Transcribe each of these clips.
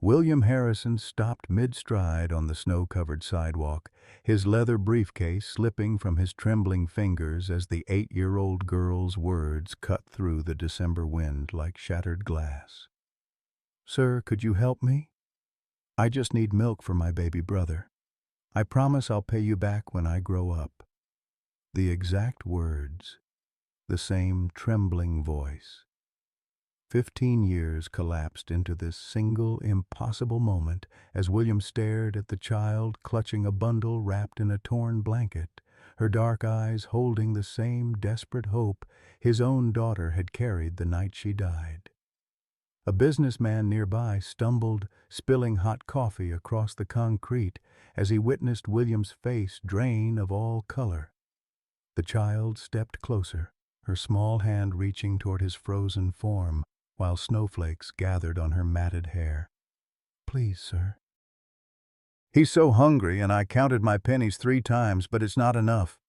William Harrison stopped mid-stride on the snow-covered sidewalk, his leather briefcase slipping from his trembling fingers as the 8-year-old girl's words cut through the December wind like shattered glass. "Sir, could you help me? I just need milk for my baby brother. I promise I'll pay you back when I grow up." The exact words, the same trembling voice. 15 years collapsed into this single, impossible moment as William stared at the child clutching a bundle wrapped in a torn blanket, her dark eyes holding the same desperate hope his own daughter had carried the night she died. A businessman nearby stumbled, spilling hot coffee across the concrete as he witnessed William's face drain of all color. The child stepped closer, her small hand reaching toward his frozen form, while snowflakes gathered on her matted hair. "Please, sir." "He's so hungry, and I counted my pennies 3 times, but it's not enough."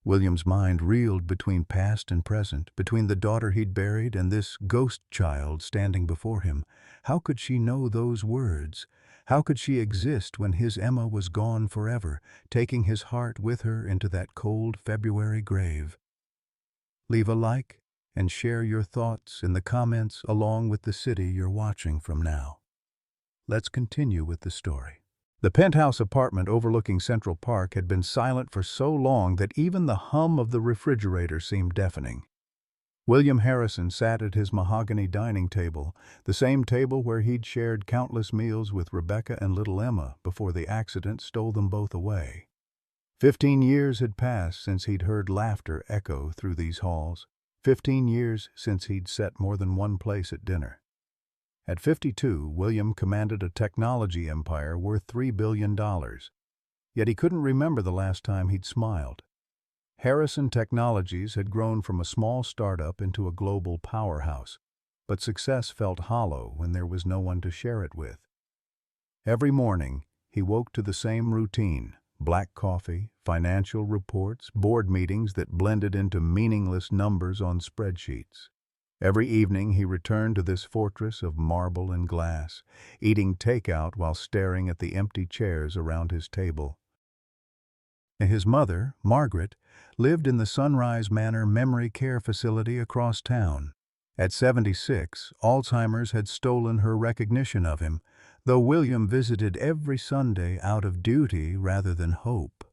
William's mind reeled between past and present, between the daughter he'd buried and this ghost child standing before him. How could she know those words? How could she exist when his Emma was gone forever, taking his heart with her into that cold February grave? Leave a like and share your thoughts in the comments along with the city you're watching from now. Let's continue with the story. The penthouse apartment overlooking Central Park had been silent for so long that even the hum of the refrigerator seemed deafening. William Harrison sat at his mahogany dining table, the same table where he'd shared countless meals with Rebecca and little Emma before the accident stole them both away. 15 years had passed since he'd heard laughter echo through these halls. 15 years since he'd sat more than one place at dinner. At 52, William commanded a technology empire worth $3 billion. Yet he couldn't remember the last time he'd smiled. Harrison Technologies had grown from a small startup into a global powerhouse, but success felt hollow when there was no one to share it with. Every morning, he woke to the same routine: black coffee, financial reports, board meetings that blended into meaningless numbers on spreadsheets. Every evening he returned to this fortress of marble and glass, eating takeout while staring at the empty chairs around his table. His mother, Margaret, lived in the Sunrise Manor Memory Care Facility across town. At 76, Alzheimer's had stolen her recognition of him, though William visited every Sunday out of duty rather than hope.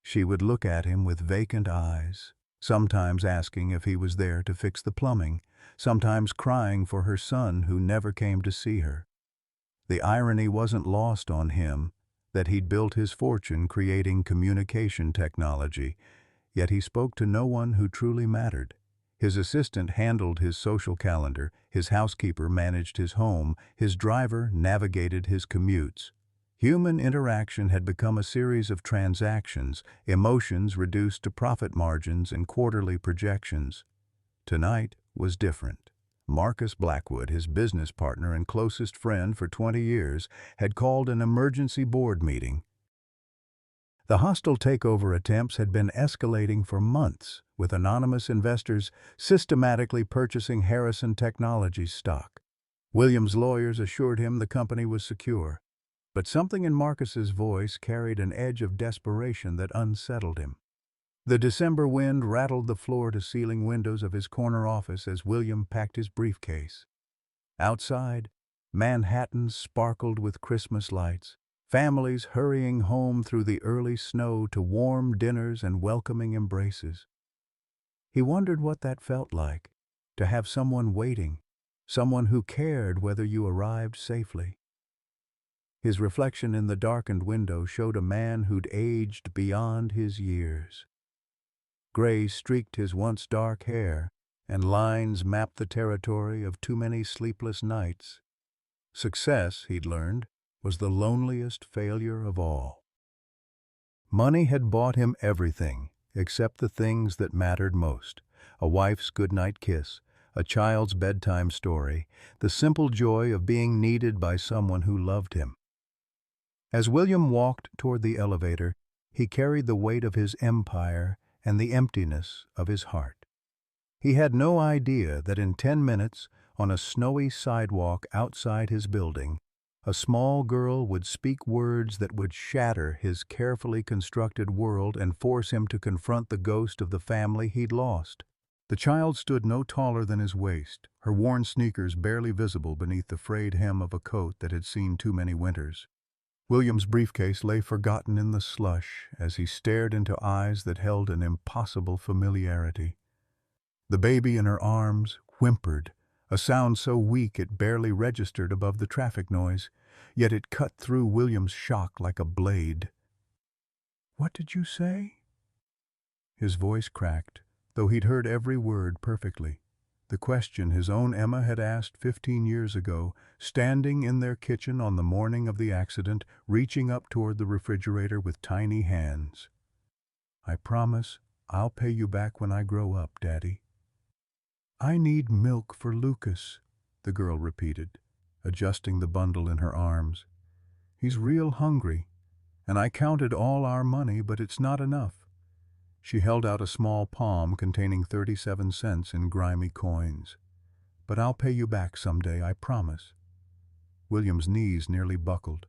She would look at him with vacant eyes, sometimes asking if he was there to fix the plumbing, sometimes crying for her son who never came to see her. The irony wasn't lost on him that he'd built his fortune creating communication technology, yet he spoke to no one who truly mattered. His assistant handled his social calendar, his housekeeper managed his home, his driver navigated his commutes. Human interaction had become a series of transactions, emotions reduced to profit margins and quarterly projections. Tonight was different. Marcus Blackwood, his business partner and closest friend for 20 years, had called an emergency board meeting. The hostile takeover attempts had been escalating for months, with anonymous investors systematically purchasing Harrison Technologies stock. William's lawyers assured him the company was secure, but something in Marcus's voice carried an edge of desperation that unsettled him. The December wind rattled the floor-to-ceiling windows of his corner office as William packed his briefcase. Outside, Manhattan sparkled with Christmas lights, families hurrying home through the early snow to warm dinners and welcoming embraces. He wondered what that felt like, to have someone waiting, someone who cared whether you arrived safely. His reflection in the darkened window showed a man who'd aged beyond his years. Gray streaked his once dark hair, and lines mapped the territory of too many sleepless nights. Success, he'd learned, was the loneliest failure of all. Money had bought him everything, except the things that mattered most: a wife's goodnight kiss, a child's bedtime story, the simple joy of being needed by someone who loved him. As William walked toward the elevator, he carried the weight of his empire and the emptiness of his heart. He had no idea that in 10 minutes, on a snowy sidewalk outside his building, A small girl would speak words that would shatter his carefully constructed world and force him to confront the ghost of the family he'd lost. The child stood no taller than his waist, her worn sneakers barely visible beneath the frayed hem of a coat that had seen too many winters. William's briefcase lay forgotten in the slush as he stared into eyes that held an impossible familiarity. The baby in her arms whimpered, a sound so weak it barely registered above the traffic noise, yet it cut through William's shock like a blade. "What did you say?" His voice cracked, though he'd heard every word perfectly. The question his own Emma had asked 15 years ago, standing in their kitchen on the morning of the accident, reaching up toward the refrigerator with tiny hands. "I promise I'll pay you back when I grow up, Daddy." "I need milk for Lucas," the girl repeated, adjusting the bundle in her arms. "He's real hungry, and I counted all our money, but it's not enough." She held out a small palm containing 37 cents in grimy coins. "But I'll pay you back someday, I promise." William's knees nearly buckled.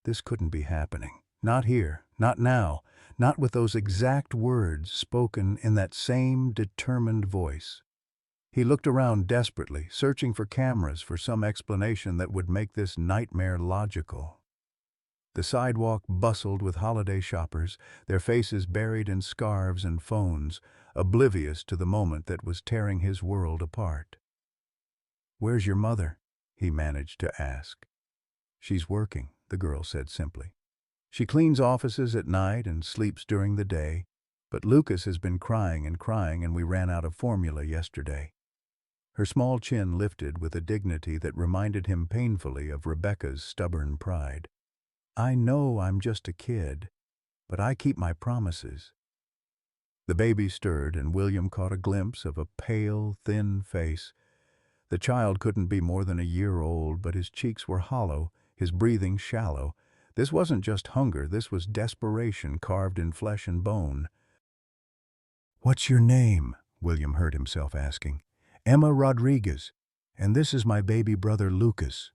This couldn't be happening. Not here, not now, not with those exact words spoken in that same determined voice. He looked around desperately, searching for cameras, for some explanation that would make this nightmare logical. The sidewalk bustled with holiday shoppers, their faces buried in scarves and phones, oblivious to the moment that was tearing his world apart. "Where's your mother?" he managed to ask. "She's working," the girl said simply. "She cleans offices at night and sleeps during the day, but Lucas has been crying and we ran out of formula yesterday." Her small chin lifted with a dignity that reminded him painfully of Rebecca's stubborn pride. "I know I'm just a kid, but I keep my promises." The baby stirred, and William caught a glimpse of a pale, thin face. The child couldn't be more than a year old, but his cheeks were hollow, his breathing shallow. This wasn't just hunger, this was desperation carved in flesh and bone. "What's your name?" William heard himself asking. "Emma Rodriguez, and this is my baby brother Lucas."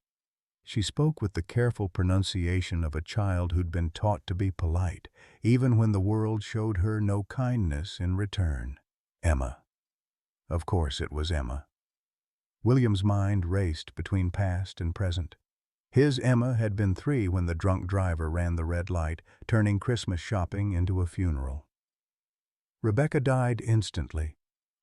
She spoke with the careful pronunciation of a child who'd been taught to be polite, even when the world showed her no kindness in return. Emma. Of course it was Emma. William's mind raced between past and present. His Emma had been 3 when the drunk driver ran the red light, turning Christmas shopping into a funeral. Rebecca died instantly.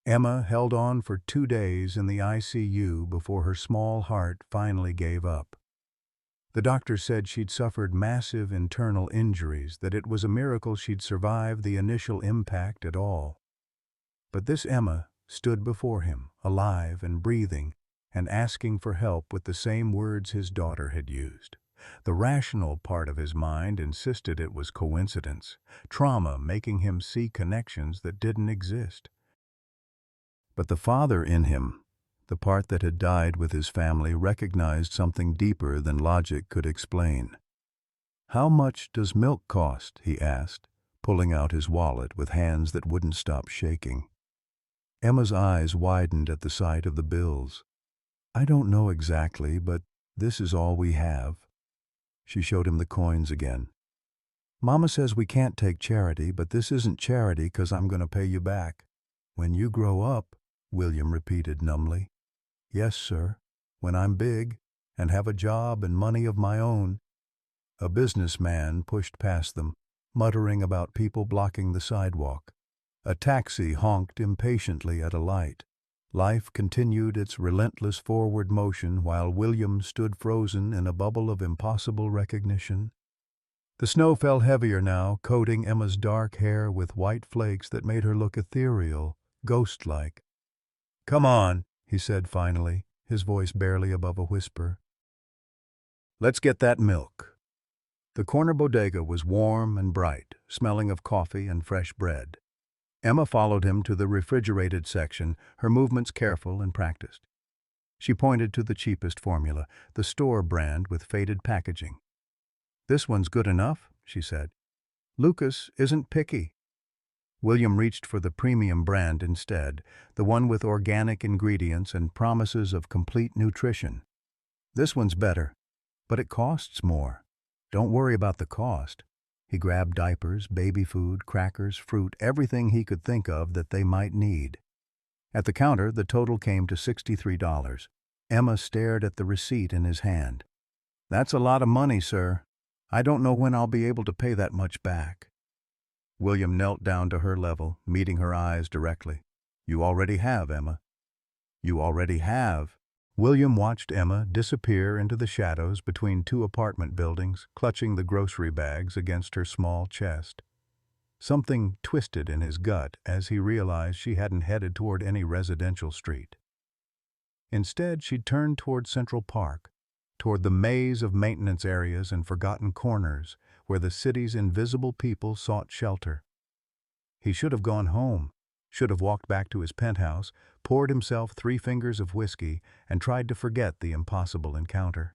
Emma held on for 2 days in the ICU before her small heart finally gave up. The doctor said she'd suffered massive internal injuries, that it was a miracle she'd survived the initial impact at all. But this Emma stood before him, alive and breathing, and asking for help with the same words his daughter had used. The rational part of his mind insisted it was coincidence, trauma making him see connections that didn't exist. But the father in him, the part that had died with his family, recognized something deeper than logic could explain. "How much does milk cost?" he asked, pulling out his wallet with hands that wouldn't stop shaking. Emma's eyes widened at the sight of the bills. "I don't know exactly, but this is all we have." She showed him the coins again. "Mama says we can't take charity, but this isn't charity 'cause I'm going to pay you back." "When you grow up," William repeated numbly. "Yes, sir. When I'm big and have a job and money of my own." A businessman pushed past them, muttering about people blocking the sidewalk. A taxi honked impatiently at a light. Life continued its relentless forward motion while William stood frozen in a bubble of impossible recognition. The snow fell heavier now, coating Emma's dark hair with white flakes that made her look ethereal, ghost-like. "Come on," he said finally, his voice barely above a whisper. "Let's get that milk." The corner bodega was warm and bright, smelling of coffee and fresh bread. Emma followed him to the refrigerated section, her movements careful and practiced. She pointed to the cheapest formula, the store brand with faded packaging. "This one's good enough," she said. "Lucas isn't picky." William reached for the premium brand instead, the one with organic ingredients and promises of complete nutrition. "This one's better," But it costs more. Don't worry about the cost. He grabbed diapers, baby food, crackers, fruit, everything he could think of that they might need. At the counter, the total came to $63. Emma stared at the receipt in his hand. "That's a lot of money, sir. I don't know when I'll be able to pay that much back." William knelt down to her level, meeting her eyes directly. "You already have, Emma. You already have." William watched Emma disappear into the shadows between two apartment buildings, clutching the grocery bags against her small chest. Something twisted in his gut as he realized she hadn't headed toward any residential street. Instead, she'd turned toward Central Park, toward the maze of maintenance areas and forgotten corners where the city's invisible people sought shelter. He should have gone home, should have walked back to his penthouse, poured himself 3 fingers of whiskey, and tried to forget the impossible encounter.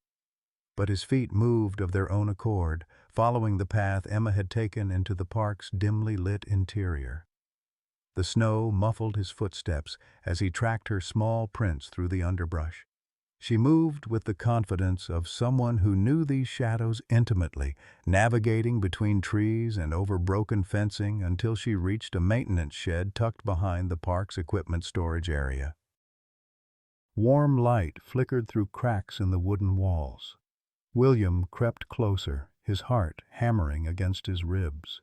But his feet moved of their own accord, following the path Emma had taken into the park's dimly lit interior. The snow muffled his footsteps as he tracked her small prints through the underbrush. She moved with the confidence of someone who knew these shadows intimately, navigating between trees and over broken fencing until she reached a maintenance shed tucked behind the park's equipment storage area. Warm light flickered through cracks in the wooden walls. William crept closer, his heart hammering against his ribs.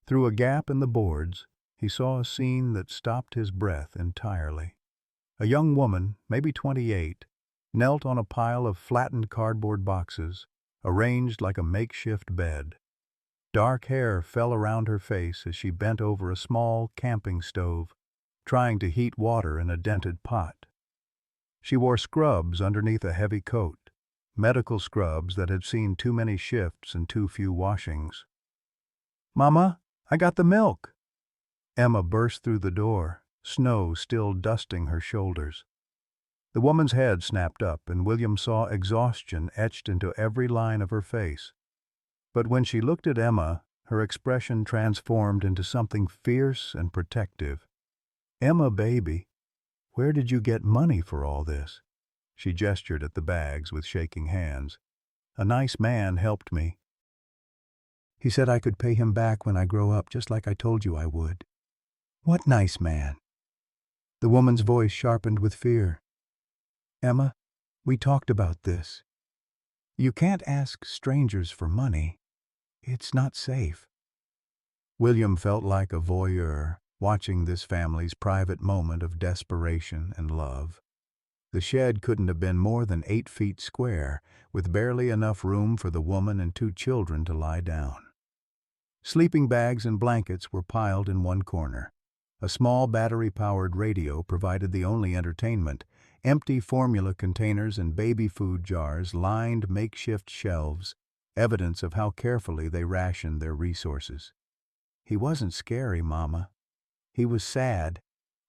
Through a gap in the boards, he saw a scene that stopped his breath entirely. A young woman, maybe 28, knelt on a pile of flattened cardboard boxes, arranged like a makeshift bed. Dark hair fell around her face as she bent over a small camping stove, trying to heat water in a dented pot. She wore scrubs underneath a heavy coat, medical scrubs that had seen too many shifts and too few washings. "Mama, I got the milk!" Emma burst through the door, snow still dusting her shoulders. The woman's head snapped up, and William saw exhaustion etched into every line of her face. But when she looked at Emma, her expression transformed into something fierce and protective. "Emma, baby, where did you get money for all this?" She gestured at the bags with shaking hands. "A nice man helped me. He said I could pay him back when I grow up, just like I told you I would." "What nice man?" The woman's voice sharpened with fear. "Emma, we talked about this. You can't ask strangers for money. It's not safe." William felt like a voyeur, watching this family's private moment of desperation and love. The shed couldn't have been more than 8 feet square, with barely enough room for the woman and 2 children to lie down. Sleeping bags and blankets were piled in one corner. A small battery-powered radio provided the only entertainment. Empty formula containers and baby food jars lined makeshift shelves, evidence of how carefully they rationed their resources. "He wasn't scary, Mama. He was sad,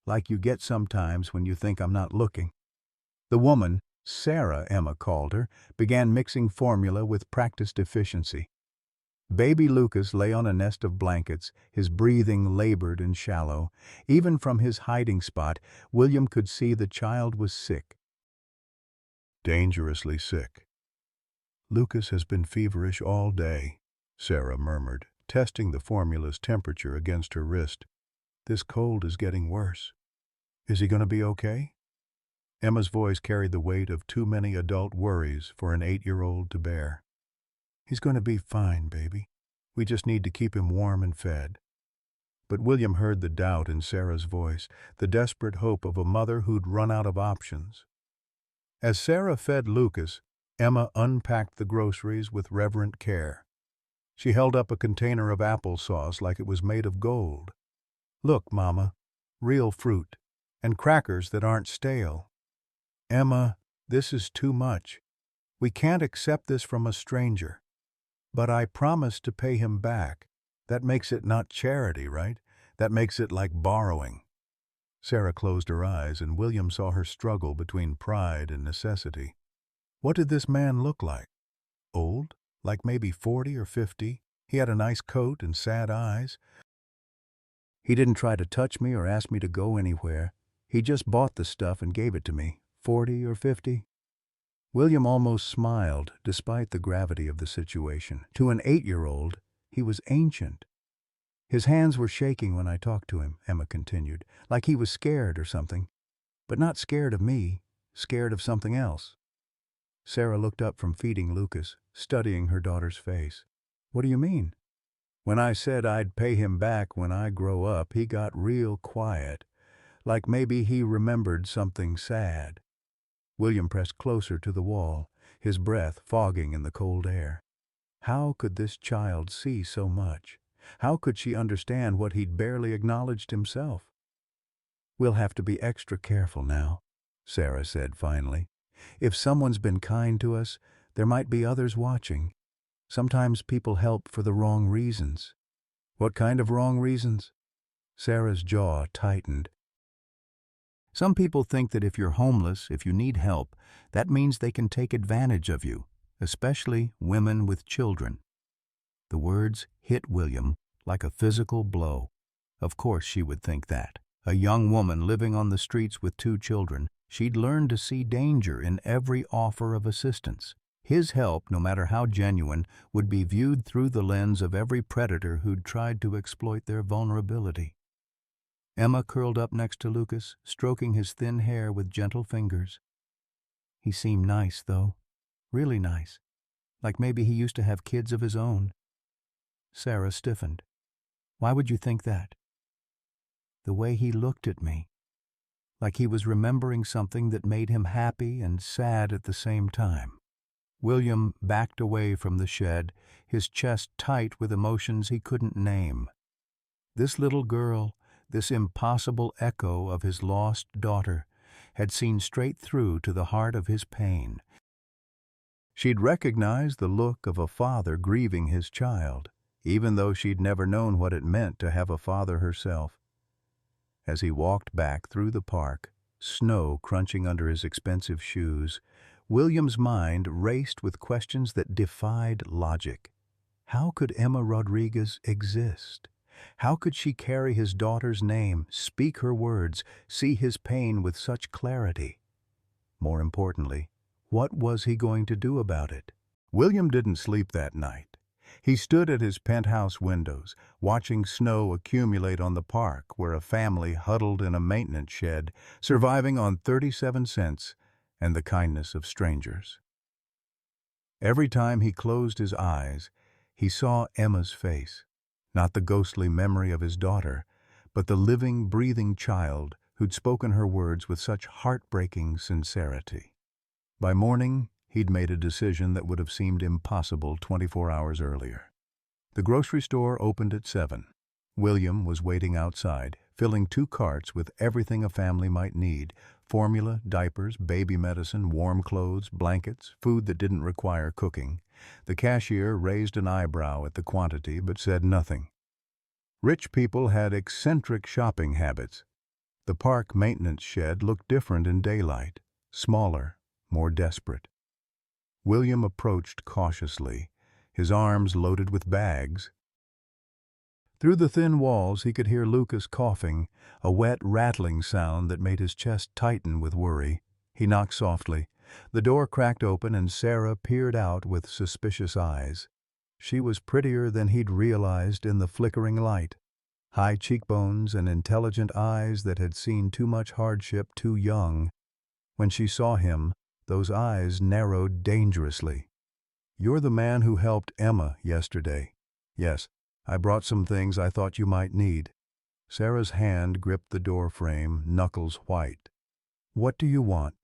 like you get sometimes when you think I'm not looking." The woman, Sarah Emma called her, began mixing formula with practiced efficiency. Baby Lucas lay on a nest of blankets, his breathing labored and shallow. Even from his hiding spot, William could see the child was sick. "Dangerously sick. Lucas has been feverish all day," Sarah murmured, testing the formula's temperature against her wrist. "This cold is getting worse. Is he going to be okay?" Emma's voice carried the weight of too many adult worries for an 8-year-old to bear. "He's going to be fine, baby. We just need to keep him warm and fed." But William heard the doubt in Sarah's voice, the desperate hope of a mother who'd run out of options. As Sarah fed Lucas, Emma unpacked the groceries with reverent care. She held up a container of applesauce like it was made of gold. "Look, Mama, real fruit, and crackers that aren't stale." "Emma, this is too much. We can't accept this from a stranger. But I promised to pay him back. That makes it not charity, right? That makes it like borrowing." Sarah closed her eyes, and William saw her struggle between pride and necessity. What did this man look like? Old? Like maybe 40 or 50? He had a nice coat and sad eyes. "He didn't try to touch me or ask me to go anywhere. He just bought the stuff and gave it to me. 40 or 50? William almost smiled, despite the gravity of the situation. To an 8-year-old, he was ancient. His hands were shaking when I talked to him, Emma continued, like he was scared or something. But not scared of me, scared of something else. Sarah looked up from feeding Lucas, studying her daughter's face. What do you mean? When I said I'd pay him back when I grow up, he got real quiet, like maybe he remembered something sad. William pressed closer to the wall, his breath fogging in the cold air. How could this child see so much? How could she understand what he'd barely acknowledged himself? We'll have to be extra careful now, Sarah said finally. If someone's been kind to us, there might be others watching. Sometimes people help for the wrong reasons. What kind of wrong reasons? Sarah's jaw tightened. Some people think that if you're homeless, if you need help, that means they can take advantage of you, especially women with children. The words hit William like a physical blow. Of course she would think that. A young woman living on the streets with 2 children, she'd learned to see danger in every offer of assistance. His help, no matter how genuine, would be viewed through the lens of every predator who'd tried to exploit their vulnerability. Emma curled up next to Lucas, stroking his thin hair with gentle fingers. He seemed nice, though. Really nice. Like maybe he used to have kids of his own. Sarah stiffened. Why would you think that? The way he looked at me. Like he was remembering something that made him happy and sad at the same time. William backed away from the shed, his chest tight with emotions he couldn't name. This little girl, this impossible echo of his lost daughter, had seen straight through to the heart of his pain. She'd recognized the look of a father grieving his child, even though she'd never known what it meant to have a father herself. As he walked back through the park, snow crunching under his expensive shoes, William's mind raced with questions that defied logic. How could Emma Rodriguez exist? How could she carry his daughter's name, speak her words, see his pain with such clarity? More importantly, what was he going to do about it? William didn't sleep that night. He stood at his penthouse windows, watching snow accumulate on the park where a family huddled in a maintenance shed, surviving on 37 cents and the kindness of strangers. Every time he closed his eyes, he saw Emma's face, not the ghostly memory of his daughter, but the living, breathing child who'd spoken her words with such heartbreaking sincerity. By morning, he'd made a decision that would have seemed impossible 24 hours earlier. The grocery store opened at 7. William was waiting outside, filling 2 carts with everything a family might need: formula, diapers, baby medicine, warm clothes, blankets, food that didn't require cooking. The cashier raised an eyebrow at the quantity but said nothing. Rich people had eccentric shopping habits. The park maintenance shed looked different in daylight, smaller, more desperate. William approached cautiously, his arms loaded with bags. Through the thin walls he could hear Lucas coughing, a wet, rattling sound that made his chest tighten with worry. He knocked softly. The door cracked open and Sarah peered out with suspicious eyes. She was prettier than he'd realized in the flickering light. High cheekbones and intelligent eyes that had seen too much hardship too young. When she saw him, those eyes narrowed dangerously. "You're the man who helped Emma yesterday." "Yes, I brought some things I thought you might need." Sarah's hand gripped the door frame, knuckles white. "What do you want?"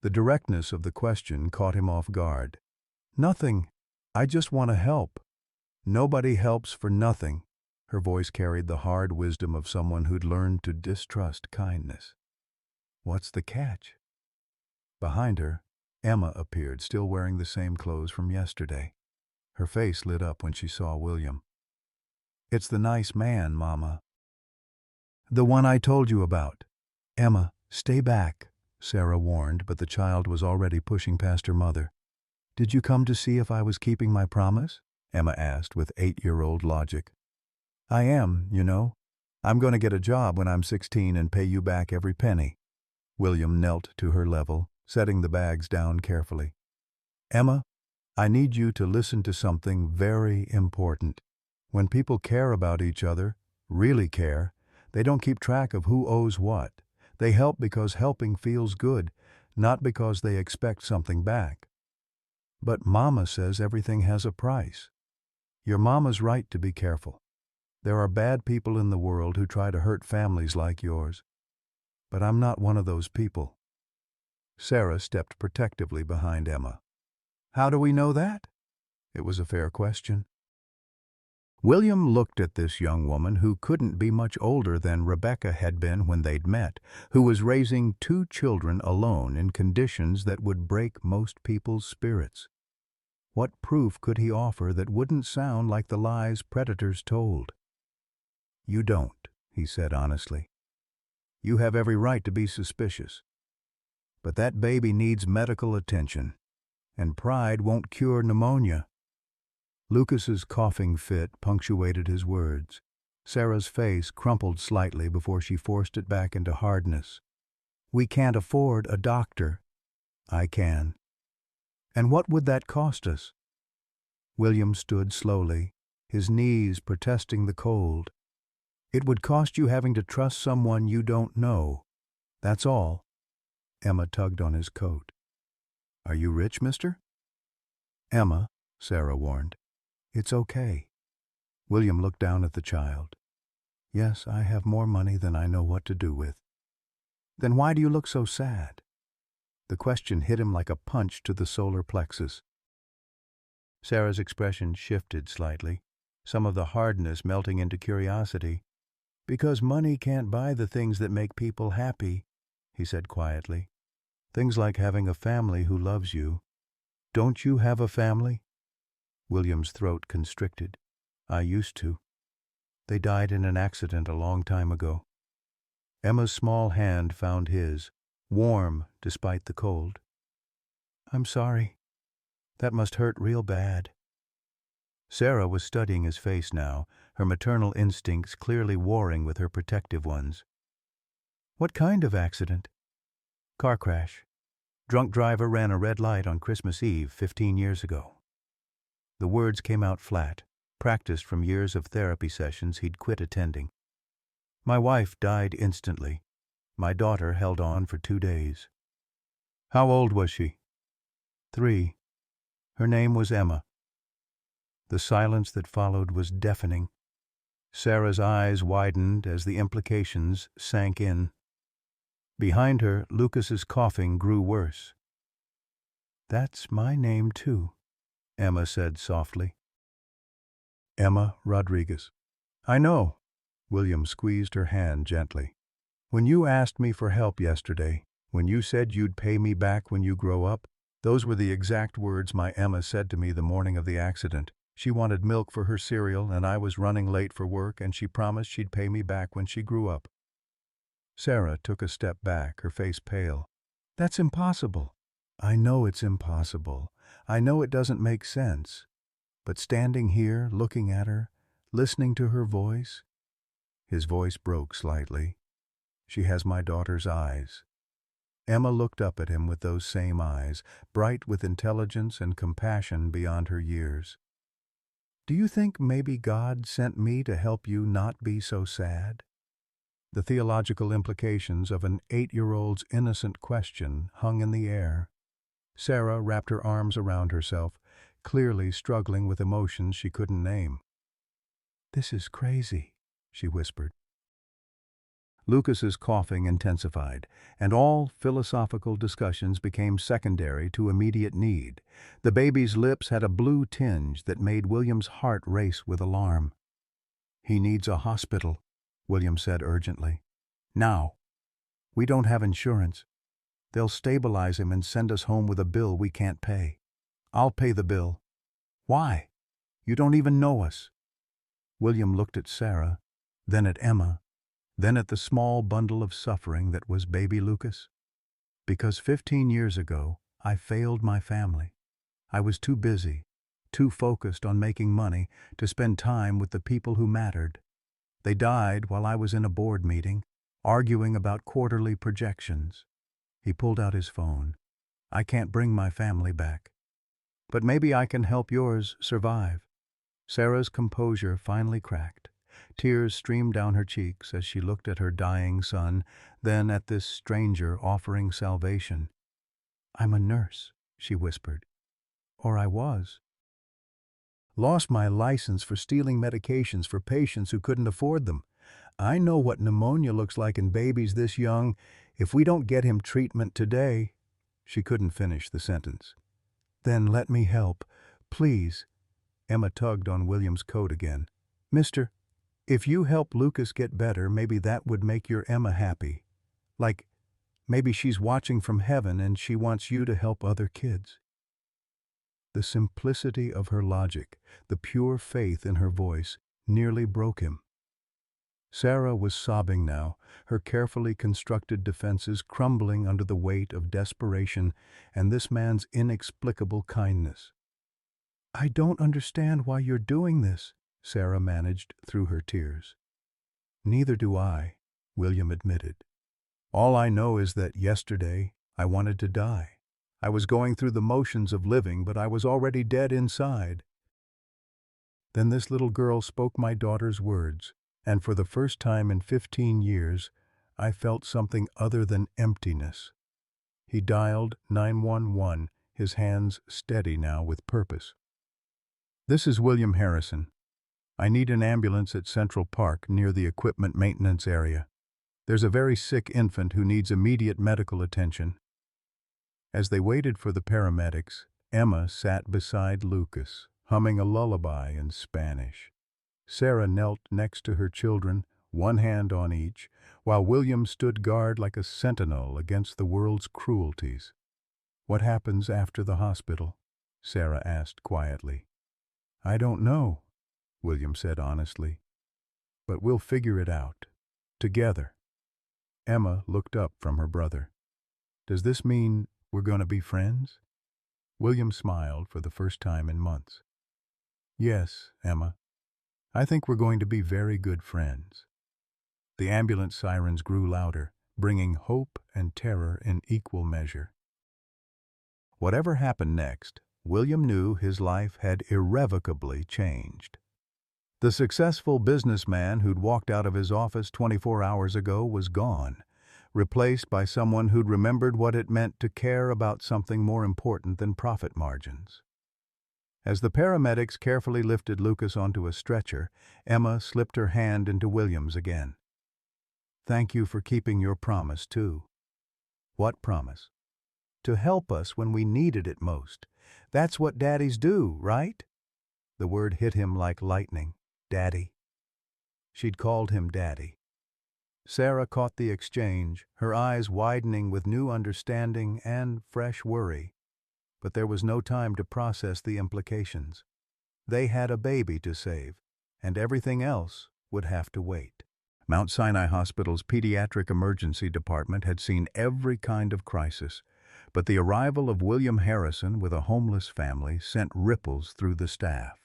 The directness of the question caught him off guard. "Nothing. I just want to help." "Nobody helps for nothing." Her voice carried the hard wisdom of someone who'd learned to distrust kindness. "What's the catch?" Behind her, Emma appeared, still wearing the same clothes from yesterday. Her face lit up when she saw William. "It's the nice man, Mama." "The one I told you about." "Emma, stay back," Sarah warned, but the child was already pushing past her mother. "Did you come to see if I was keeping my promise?" Emma asked with 8-year-old logic. "I am, you know. I'm going to get a job when I'm 16 and pay you back every penny." William knelt to her level, setting the bags down carefully. "Emma, I need you to listen to something very important. When people care about each other, really care, they don't keep track of who owes what. They help because helping feels good, not because they expect something back. But Mama says everything has a price. Your Mama's right to be careful. There are bad people in the world who try to hurt families like yours. But I'm not one of those people." Sarah stepped protectively behind Emma. "How do we know that?" It was a fair question. William looked at this young woman who couldn't be much older than Rebecca had been when they'd met, who was raising 2 children alone in conditions that would break most people's spirits. What proof could he offer that wouldn't sound like the lies predators told? "You don't," he said honestly. "You have every right to be suspicious. But that baby needs medical attention, and pride won't cure pneumonia." Lucas's coughing fit punctuated his words. Sarah's face crumpled slightly before she forced it back into hardness. "We can't afford a doctor." "I can." "And what would that cost us?" William stood slowly, his knees protesting the cold. "It would cost you having to trust someone you don't know. That's all." Emma tugged on his coat. "Are you rich, mister?" "Emma," Sarah warned, "it's okay." William looked down at the child. "Yes, I have more money than I know what to do with." "Then why do you look so sad?" The question hit him like a punch to the solar plexus. Sarah's expression shifted slightly, some of the hardness melting into curiosity. "Because money can't buy the things that make people happy," he said quietly. "Things like having a family who loves you. Don't you have a family?" William's throat constricted. "I used to. They died in an accident a long time ago." Emma's small hand found his, warm despite the cold. "I'm sorry. That must hurt real bad." Sarah was studying his face now, her maternal instincts clearly warring with her protective ones. "What kind of accident?" "Car crash. Drunk driver ran a red light on Christmas Eve 15 years ago." The words came out flat, practiced from years of therapy sessions he'd quit attending. "My wife died instantly. My daughter held on for 2 days." "How old was she?" 3. Her name was Emma." The silence that followed was deafening. Sarah's eyes widened as the implications sank in. Behind her, Lucas's coughing grew worse. "That's my name, too," Emma said softly. "Emma Rodriguez." "I know." William squeezed her hand gently. "When you asked me for help yesterday, when you said you'd pay me back when you grow up, those were the exact words my Emma said to me the morning of the accident. She wanted milk for her cereal, and I was running late for work, and she promised she'd pay me back when she grew up." Sarah took a step back, her face pale. "That's impossible." "I know it's impossible. I know it doesn't make sense. But standing here, looking at her, listening to her voice—" His voice broke slightly. "She has my daughter's eyes." Emma looked up at him with those same eyes, bright with intelligence and compassion beyond her years. "Do you think maybe God sent me to help you not be so sad?" The theological implications of an 8-year-old's innocent question hung in the air. Sarah wrapped her arms around herself, clearly struggling with emotions she couldn't name. "This is crazy," she whispered. Lucas's coughing intensified, and all philosophical discussions became secondary to immediate need. The baby's lips had a blue tinge that made William's heart race with alarm. "He needs a hospital," William said urgently. "Now. We don't have insurance. They'll stabilize him and send us home with a bill we can't pay." "I'll pay the bill." "Why? You don't even know us." William looked at Sarah, then at Emma, then at the small bundle of suffering that was baby Lucas. "Because 15 years ago, I failed my family. I was too busy, too focused on making money to spend time with the people who mattered. They died while I was in a board meeting, arguing about quarterly projections." He pulled out his phone. I can't bring my family back. But maybe I can help yours survive." Sarah's composure finally cracked. Tears streamed down her cheeks as she looked at her dying son, then at this stranger offering salvation. "I'm a nurse," she whispered. "Or I was. Lost my license for stealing medications for patients who couldn't afford them. I know what pneumonia looks like in babies this young. If we don't get him treatment today—" She couldn't finish the sentence. "Then let me help, please." Emma tugged on William's coat again. "Mister, if you help Lucas get better, maybe that would make your Emma happy. Like, maybe she's watching from heaven and she wants you to help other kids." The simplicity of her logic, the pure faith in her voice, nearly broke him. Sarah was sobbing now, her carefully constructed defenses crumbling under the weight of desperation and this man's inexplicable kindness. "I don't understand why you're doing this," Sarah managed through her tears. "Neither do I," William admitted. "All I know is that yesterday I wanted to die. I was going through the motions of living, but I was already dead inside. Then this little girl spoke my daughter's words, and for the first time in 15 years, I felt something other than emptiness." He dialed 911, his hands steady now with purpose. "This is William Harrison. I need an ambulance at Central Park near the equipment maintenance area. There's a very sick infant who needs immediate medical attention." As they waited for the paramedics, Emma sat beside Lucas, humming a lullaby in Spanish. Sarah knelt next to her children, one hand on each, while William stood guard like a sentinel against the world's cruelties. "What happens after the hospital?" Sarah asked quietly. "I don't know," William said honestly. "But we'll figure it out. Together." Emma looked up from her brother. "Does this mean we're going to be friends?" William smiled for the first time in months. "Yes, Emma. I think we're going to be very good friends." The ambulance sirens grew louder, bringing hope and terror in equal measure. Whatever happened next, William knew his life had irrevocably changed. The successful businessman who'd walked out of his office 24 hours ago was gone, replaced by someone who'd remembered what it meant to care about something more important than profit margins. As the paramedics carefully lifted Lucas onto a stretcher, Emma slipped her hand into William's again. "Thank you for keeping your promise, too." "What promise?" "To help us when we needed it most. That's what daddies do, right?" The word hit him like lightning. Daddy. She'd called him Daddy. Sarah caught the exchange, her eyes widening with new understanding and fresh worry. But there was no time to process the implications. They had a baby to save, and everything else would have to wait. Mount Sinai Hospital's pediatric emergency department had seen every kind of crisis, but the arrival of William Harrison with a homeless family sent ripples through the staff.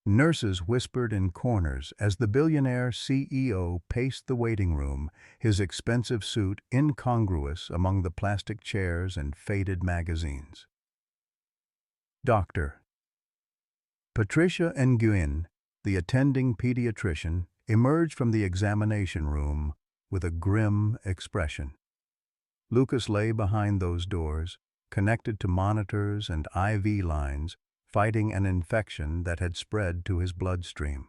Nurses whispered in corners as the billionaire CEO paced the waiting room, his expensive suit incongruous among the plastic chairs and faded magazines. Dr. Patricia Nguyen, the attending pediatrician, emerged from the examination room with a grim expression. Lucas lay behind those doors, connected to monitors and IV lines, fighting an infection that had spread to his bloodstream.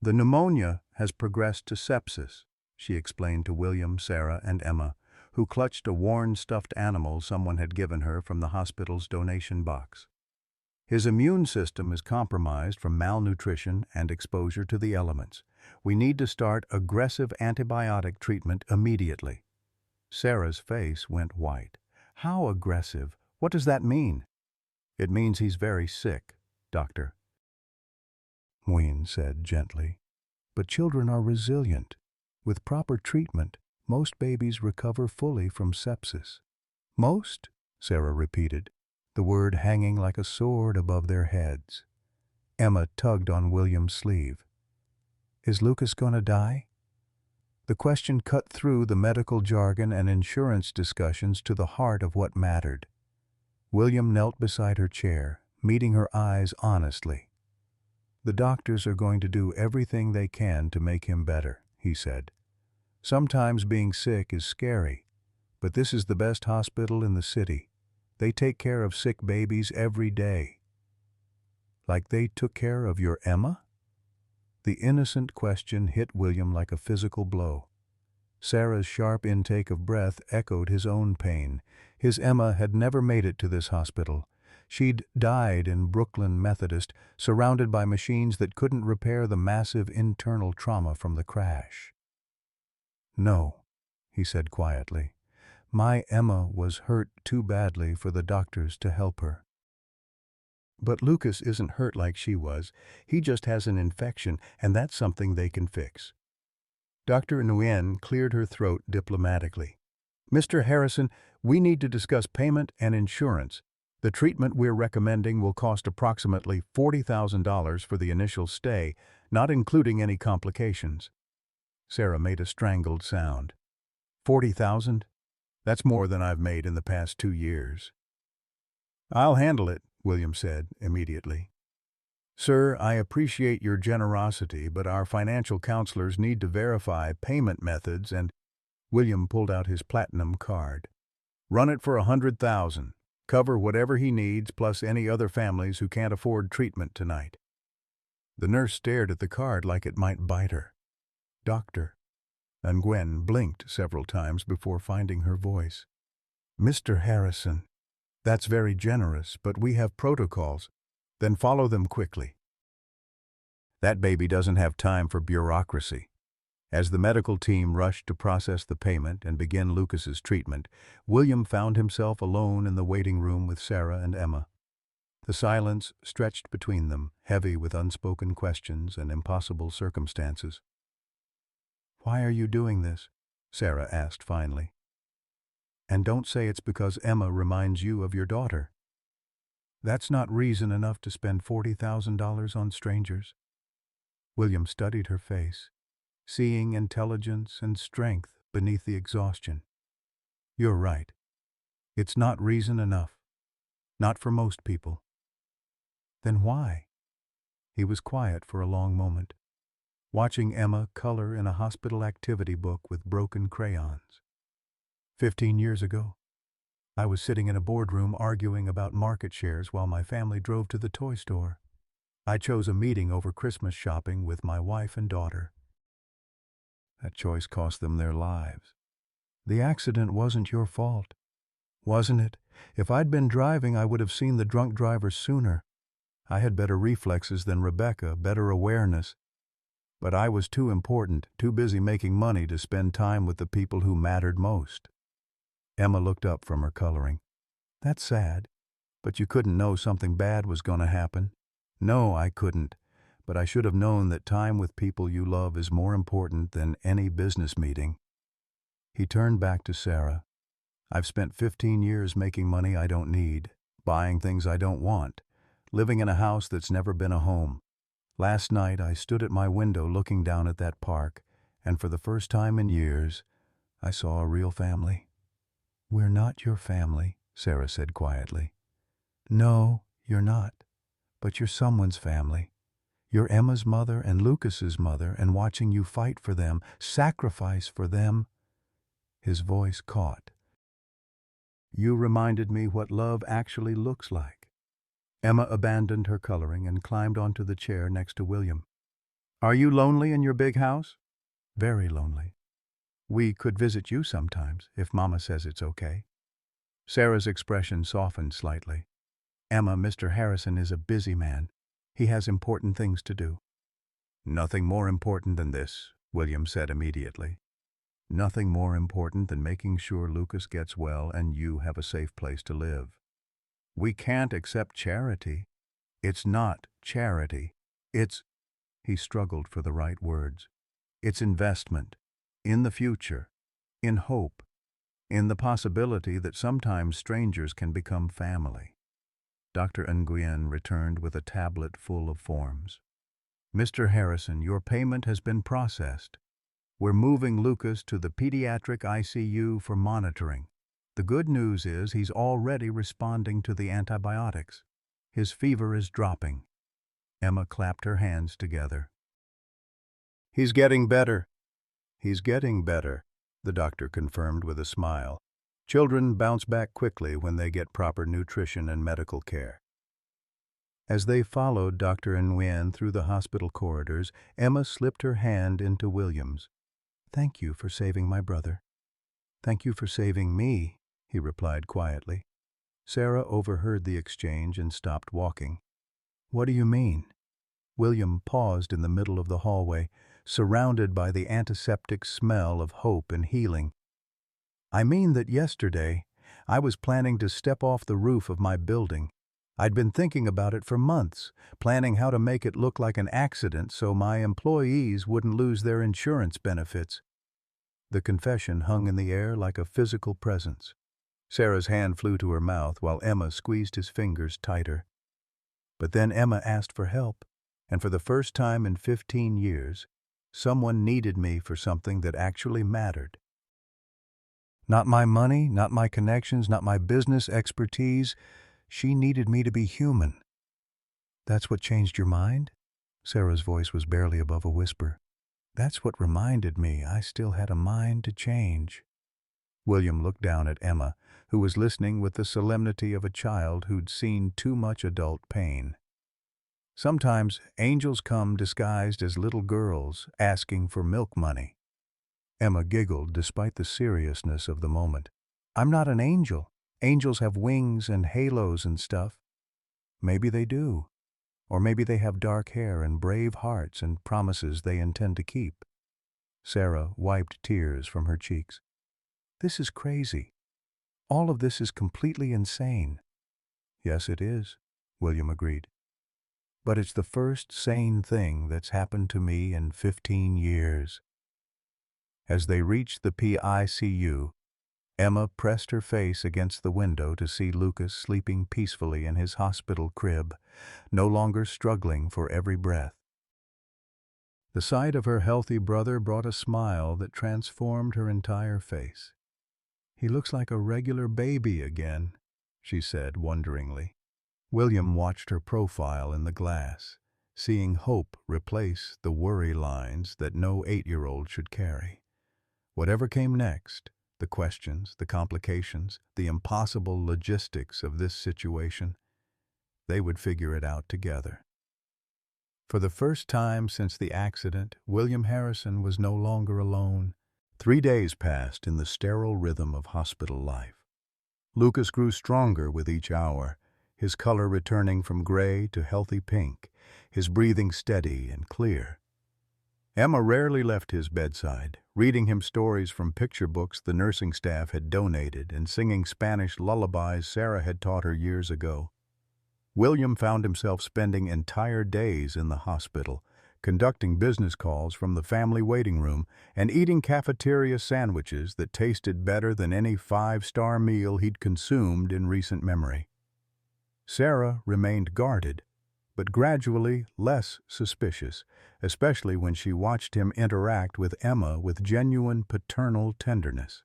"The pneumonia has progressed to sepsis," she explained to William, Sarah, and Emma, who clutched a worn stuffed animal someone had given her from the hospital's donation box. "His immune system is compromised from malnutrition and exposure to the elements. We need to start aggressive antibiotic treatment immediately." Sarah's face went white. "How aggressive? What does that mean?" "It means he's very sick, Doctor," Nguyen said gently. "But children are resilient. With proper treatment, most babies recover fully from sepsis." "Most?" Sarah repeated, the word hanging like a sword above their heads. Emma tugged on William's sleeve. "Is Lucas gonna die?" The question cut through the medical jargon and insurance discussions to the heart of what mattered. William knelt beside her chair, meeting her eyes honestly. "The doctors are going to do everything they can to make him better," he said. "Sometimes being sick is scary, but this is the best hospital in the city. They take care of sick babies every day." "Like they took care of your Emma?" The innocent question hit William like a physical blow. Sarah's sharp intake of breath echoed his own pain. His Emma had never made it to this hospital. She'd died in Brooklyn Methodist, surrounded by machines that couldn't repair the massive internal trauma from the crash. "No," he said quietly. "My Emma was hurt too badly for the doctors to help her." "But Lucas isn't hurt like she was. He just has an infection, and that's something they can fix." Dr. Nguyen cleared her throat diplomatically. "Mr. Harrison, we need to discuss payment and insurance. The treatment we're recommending will cost approximately $40,000 for the initial stay, not including any complications." Sarah made a strangled sound. "40,000? That's more than I've made in the past 2 years." "I'll handle it," William said immediately. "Sir, I appreciate your generosity, but our financial counselors need to verify payment methods and—" William pulled out his platinum card. "Run it for $100,000. Cover whatever he needs, plus any other families who can't afford treatment tonight." The nurse stared at the card like it might bite her. "Doctor," and Gwen blinked several times before finding her voice. "Mr. Harrison, that's very generous, but we have protocols." "Then follow them quickly." That baby doesn't have time for bureaucracy. As the medical team rushed to process the payment and begin Lucas's treatment, William found himself alone in the waiting room with Sarah and Emma. The silence stretched between them, heavy with unspoken questions and impossible circumstances. "Why are you doing this?" Sarah asked finally. "And don't say it's because Emma reminds you of your daughter. That's not reason enough to spend $40,000 on strangers." William studied her face, seeing intelligence and strength beneath the exhaustion. "You're right. It's not reason enough. Not for most people." "Then why?" He was quiet for a long moment, watching Emma color in a hospital activity book with broken crayons. 15 years ago, I was sitting in a boardroom arguing about market shares while my family drove to the toy store. I chose a meeting over Christmas shopping with my wife and daughter. That choice cost them their lives. The accident wasn't your fault, wasn't it? If I'd been driving, I would have seen the drunk driver sooner. I had better reflexes than Rebecca, better awareness. But I was too important, too busy making money to spend time with the people who mattered most." Emma looked up from her coloring. "That's sad, but you couldn't know something bad was going to happen." "No, I couldn't, but I should have known that time with people you love is more important than any business meeting." He turned back to Sarah. "I've spent 15 years making money I don't need, buying things I don't want, living in a house that's never been a home. Last night I stood at my window looking down at that park, and for the first time in years, I saw a real family." "We're not your family," Sarah said quietly. "No, you're not, but you're someone's family. You're Emma's mother and Lucas's mother, and watching you fight for them, sacrifice for them." His voice caught. "You reminded me what love actually looks like." Emma abandoned her coloring and climbed onto the chair next to William. "Are you lonely in your big house?" "Very lonely. We could visit you sometimes, if Mama says it's okay." Sarah's expression softened slightly. "Emma, Mr. Harrison is a busy man. He has important things to do." "Nothing more important than this," William said immediately. "Nothing more important than making sure Lucas gets well and you have a safe place to live. We can't accept charity. It's not charity. It's—" he struggled for the right words. "It's investment. In the future. In hope. In the possibility that sometimes strangers can become family." Dr. Nguyen returned with a tablet full of forms. "Mr. Harrison, your payment has been processed. We're moving Lucas to the pediatric ICU for monitoring. The good news is he's already responding to the antibiotics. His fever is dropping." Emma clapped her hands together. "He's getting better." "He's getting better," the doctor confirmed with a smile. "Children bounce back quickly when they get proper nutrition and medical care." As they followed Dr. Nguyen through the hospital corridors, Emma slipped her hand into William's. "Thank you for saving my brother." "Thank you for saving me," he replied quietly. Sarah overheard the exchange and stopped walking. "What do you mean?" William paused in the middle of the hallway, surrounded by the antiseptic smell of hope and healing. "I mean that yesterday, I was planning to step off the roof of my building. I'd been thinking about it for months, planning how to make it look like an accident so my employees wouldn't lose their insurance benefits." The confession hung in the air like a physical presence. Sarah's hand flew to her mouth while Emma squeezed his fingers tighter. But then Emma asked for help, and for the first time in 15 years, someone needed me for something that actually mattered. Not my money, not my connections, not my business expertise. She needed me to be human. "That's what changed your mind?" Sarah's voice was barely above a whisper. "That's what reminded me I still had a mind to change." William looked down at Emma, who was listening with the solemnity of a child who'd seen too much adult pain. "Sometimes angels come disguised as little girls asking for milk money." Emma giggled despite the seriousness of the moment. "I'm not an angel. Angels have wings and halos and stuff." "Maybe they do. Or maybe they have dark hair and brave hearts and promises they intend to keep." Sarah wiped tears from her cheeks. "This is crazy. All of this is completely insane." "Yes, it is," William agreed. "But it's the first sane thing that's happened to me in 15 years. As they reached the PICU, Emma pressed her face against the window to see Lucas sleeping peacefully in his hospital crib, no longer struggling for every breath. The sight of her healthy brother brought a smile that transformed her entire face. "He looks like a regular baby again," she said wonderingly. William watched her profile in the glass, seeing hope replace the worry lines that no 8-year-old should carry. Whatever came next, the questions, the complications, the impossible logistics of this situation, they would figure it out together. For the first time since the accident, William Harrison was no longer alone. 3 days passed in the sterile rhythm of hospital life. Lucas grew stronger with each hour, his color returning from gray to healthy pink, his breathing steady and clear. Emma rarely left his bedside, reading him stories from picture books the nursing staff had donated and singing Spanish lullabies Sarah had taught her years ago. William found himself spending entire days in the hospital, conducting business calls from the family waiting room and eating cafeteria sandwiches that tasted better than any 5-star meal he'd consumed in recent memory. Sarah remained guarded, but gradually less suspicious, especially when she watched him interact with Emma with genuine paternal tenderness.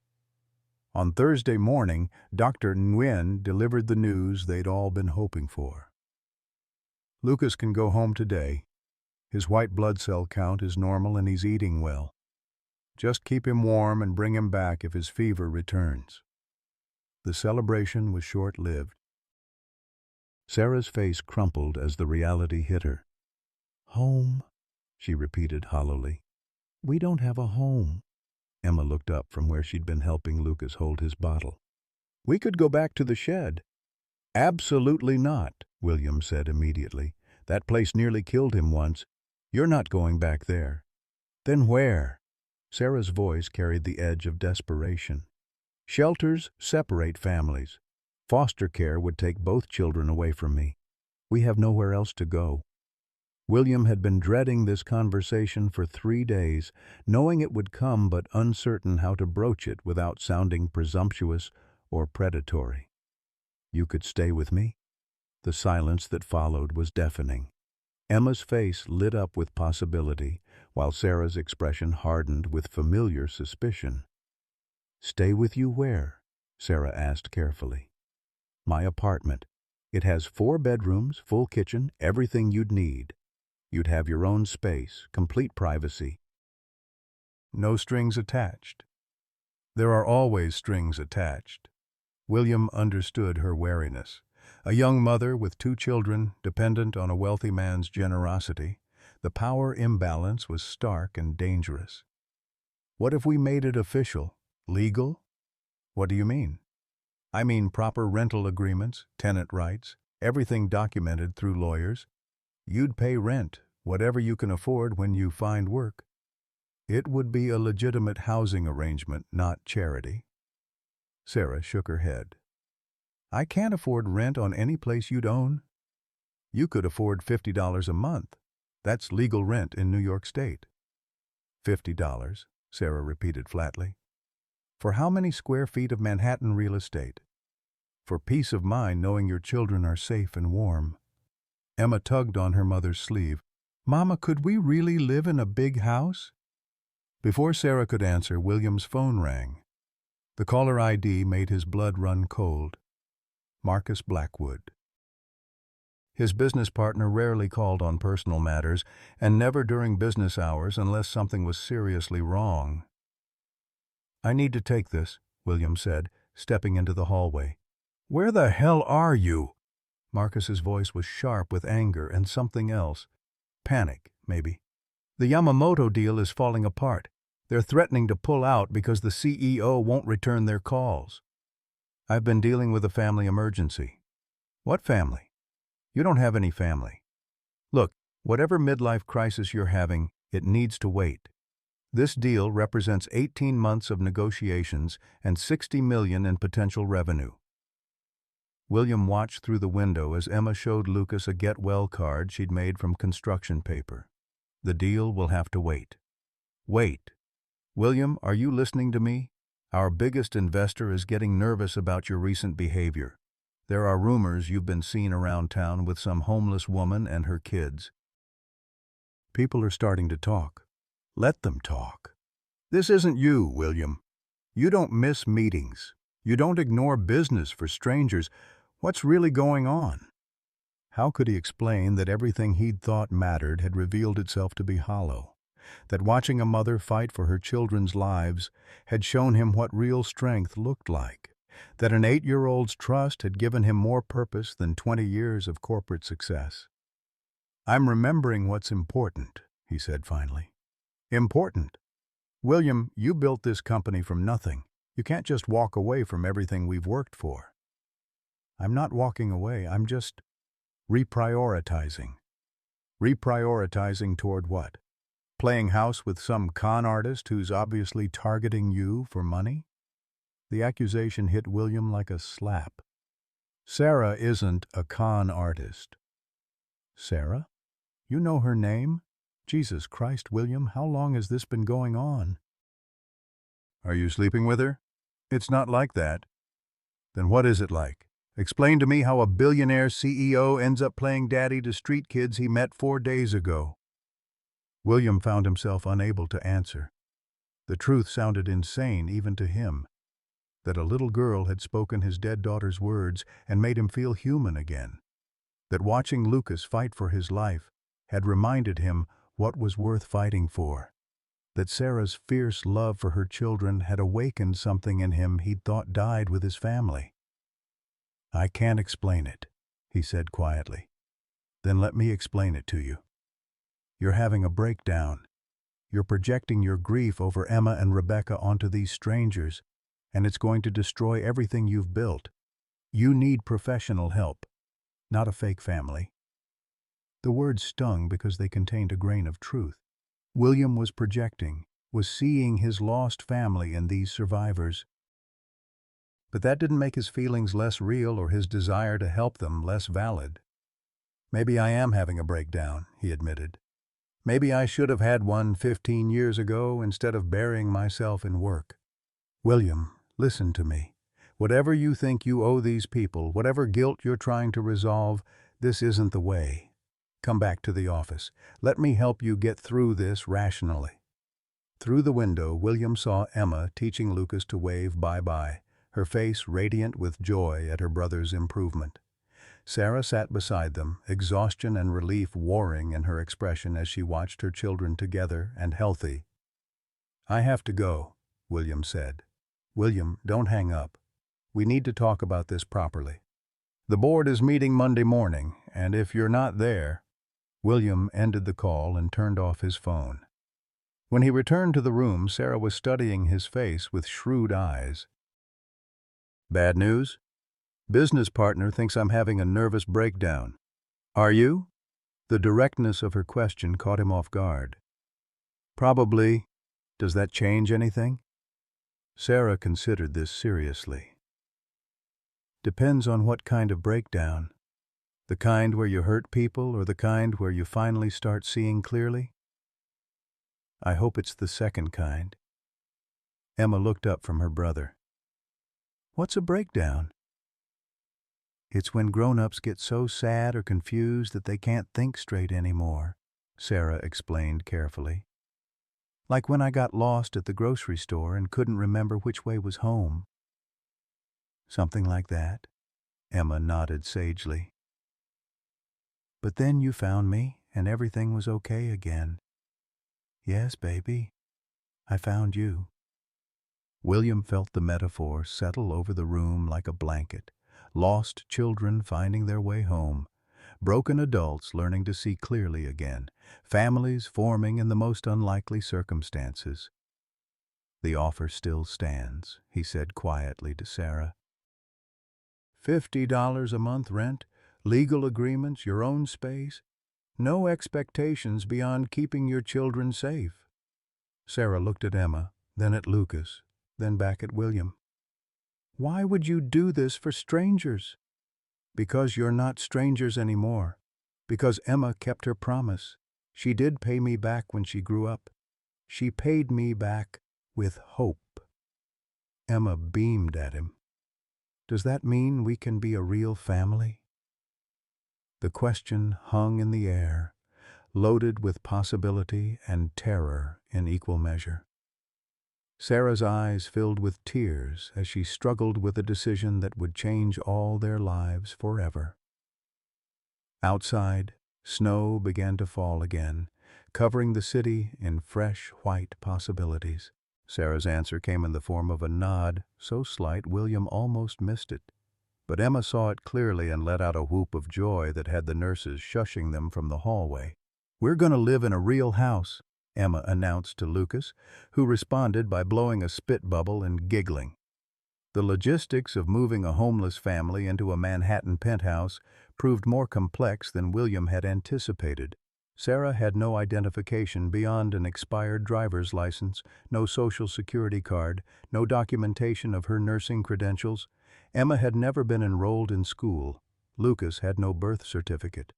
On Thursday morning, Dr. Nguyen delivered the news they'd all been hoping for. "Lucas can go home today. His white blood cell count is normal and he's eating well. Just keep him warm and bring him back if his fever returns." The celebration was short-lived. Sarah's face crumpled as the reality hit her. "Home," she repeated hollowly. "We don't have a home." Emma looked up from where she'd been helping Lucas hold his bottle. "We could go back to the shed." "Absolutely not," William said immediately. "That place nearly killed him once. You're not going back there." "Then where?" Sarah's voice carried the edge of desperation. "Shelters separate families. Foster care would take both children away from me. We have nowhere else to go." William had been dreading this conversation for 3 days, knowing it would come but uncertain how to broach it without sounding presumptuous or predatory. "You could stay with me?" The silence that followed was deafening. Emma's face lit up with possibility, while Sarah's expression hardened with familiar suspicion. "Stay with you where?" Sarah asked carefully. "My apartment. It has 4 bedrooms, full kitchen, everything you'd need. You'd have your own space, complete privacy. No strings attached." "There are always strings attached." William understood her wariness. A young mother with 2 children, dependent on a wealthy man's generosity, the power imbalance was stark and dangerous. "What if we made it official? Legal?" "What do you mean?" "I mean proper rental agreements, tenant rights, everything documented through lawyers. You'd pay rent, whatever you can afford when you find work. It would be a legitimate housing arrangement, not charity." Sarah shook her head. "I can't afford rent on any place you'd own." "You could afford $50 a month. That's legal rent in New York State." $50, Sarah repeated flatly. "For how many square feet of Manhattan real estate?" "For peace of mind knowing your children are safe and warm." Emma tugged on her mother's sleeve. "Mama, could we really live in a big house?" Before Sarah could answer, William's phone rang. The caller ID made his blood run cold. Marcus Blackwood. His business partner rarely called on personal matters, and never during business hours unless something was seriously wrong. "I need to take this," William said, stepping into the hallway. "Where the hell are you?" Marcus's voice was sharp with anger and something else. Panic, maybe. "The Yamamoto deal is falling apart. They're threatening to pull out because the CEO won't return their calls. I've been dealing with a family emergency." "What family?" "You don't have any family. Look, whatever midlife crisis you're having, it needs to wait. This deal represents 18 months of negotiations and $60 million in potential revenue." William watched through the window as Emma showed Lucas a get well card she'd made from construction paper. "The deal will have to wait." "Wait. William, are you listening to me? Our biggest investor is getting nervous about your recent behavior. There are rumors you've been seen around town with some homeless woman and her kids. People are starting to talk. Let them talk. This isn't you, William. You don't miss meetings. You don't ignore business for strangers. What's really going on?" How could he explain that everything he'd thought mattered had revealed itself to be hollow? That watching a mother fight for her children's lives had shown him what real strength looked like? That an 8-year-old's trust had given him more purpose than 20 years of corporate success? "I'm remembering what's important," he said finally. "Important? William, you built this company from nothing. You can't just walk away from everything we've worked for." "I'm not walking away, I'm just reprioritizing." "Reprioritizing toward what? Playing house with some con artist who's obviously targeting you for money?" The accusation hit William like a slap. "Sarah isn't a con artist." "Sarah? You know her name? Jesus Christ, William, how long has this been going on?" "Are you sleeping with her?" "It's not like that." "Then what is it like? Explain to me how a billionaire CEO ends up playing daddy to street kids he met 4 days ago." William found himself unable to answer. The truth sounded insane even to him. That a little girl had spoken his dead daughter's words and made him feel human again. That watching Lucas fight for his life had reminded him what was worth fighting for. That Sarah's fierce love for her children had awakened something in him he'd thought died with his family. "I can't explain it," he said quietly. "Then let me explain it to you. You're having a breakdown. You're projecting your grief over Emma and Rebecca onto these strangers, and it's going to destroy everything you've built. You need professional help, not a fake family." The words stung because they contained a grain of truth. William was projecting, was seeing his lost family in these survivors. But that didn't make his feelings less real or his desire to help them less valid. "Maybe I am having a breakdown," he admitted. "Maybe I should have had one 15 years ago instead of burying myself in work. William, listen to me. Whatever you think you owe these people, whatever guilt you're trying to resolve, this isn't the way. Come back to the office. Let me help you get through this rationally." Through the window, William saw Emma teaching Lucas to wave bye-bye, her face radiant with joy at her brother's improvement. Sarah sat beside them, exhaustion and relief warring in her expression as she watched her children together and healthy. "I have to go," William said. "William, don't hang up. We need to talk about this properly. The board is meeting Monday morning, and if you're not there—" William ended the call and turned off his phone. When he returned to the room, Sarah was studying his face with shrewd eyes. "Bad news? Business partner thinks I'm having a nervous breakdown. Are you?" The directness of her question caught him off guard. "Probably. Does that change anything?" Sarah considered this seriously. "Depends on what kind of breakdown. The kind where you hurt people or the kind where you finally start seeing clearly?" "I hope it's the second kind." Emma looked up from her brother. "What's a breakdown?" "It's when grown-ups get so sad or confused that they can't think straight anymore," Sarah explained carefully. "Like when I got lost at the grocery store and couldn't remember which way was home." "Something like that," Emma nodded sagely. "But then you found me, and everything was okay again." "Yes, baby, I found you." William felt the metaphor settle over the room like a blanket. Lost children finding their way home, broken adults learning to see clearly again, families forming in the most unlikely circumstances. "The offer still stands," he said quietly to Sarah. $50 a month rent, legal agreements, your own space, no expectations beyond keeping your children safe." Sarah looked at Emma, then at Lucas, then back at William. "Why would you do this for strangers?" "Because you're not strangers anymore. Because Emma kept her promise. She did pay me back when she grew up. She paid me back with hope." Emma beamed at him. "Does that mean we can be a real family?" The question hung in the air, loaded with possibility and terror in equal measure. Sarah's eyes filled with tears as she struggled with a decision that would change all their lives forever. Outside, snow began to fall again, covering the city in fresh white possibilities. Sarah's answer came in the form of a nod, so slight William almost missed it. But Emma saw it clearly and let out a whoop of joy that had the nurses shushing them from the hallway. "We're going to live in a real house," Emma announced to Lucas, who responded by blowing a spit bubble and giggling. The logistics of moving a homeless family into a Manhattan penthouse proved more complex than William had anticipated. Sarah had no identification beyond an expired driver's license, no social security card, no documentation of her nursing credentials. Emma had never been enrolled in school. Lucas had no birth certificate.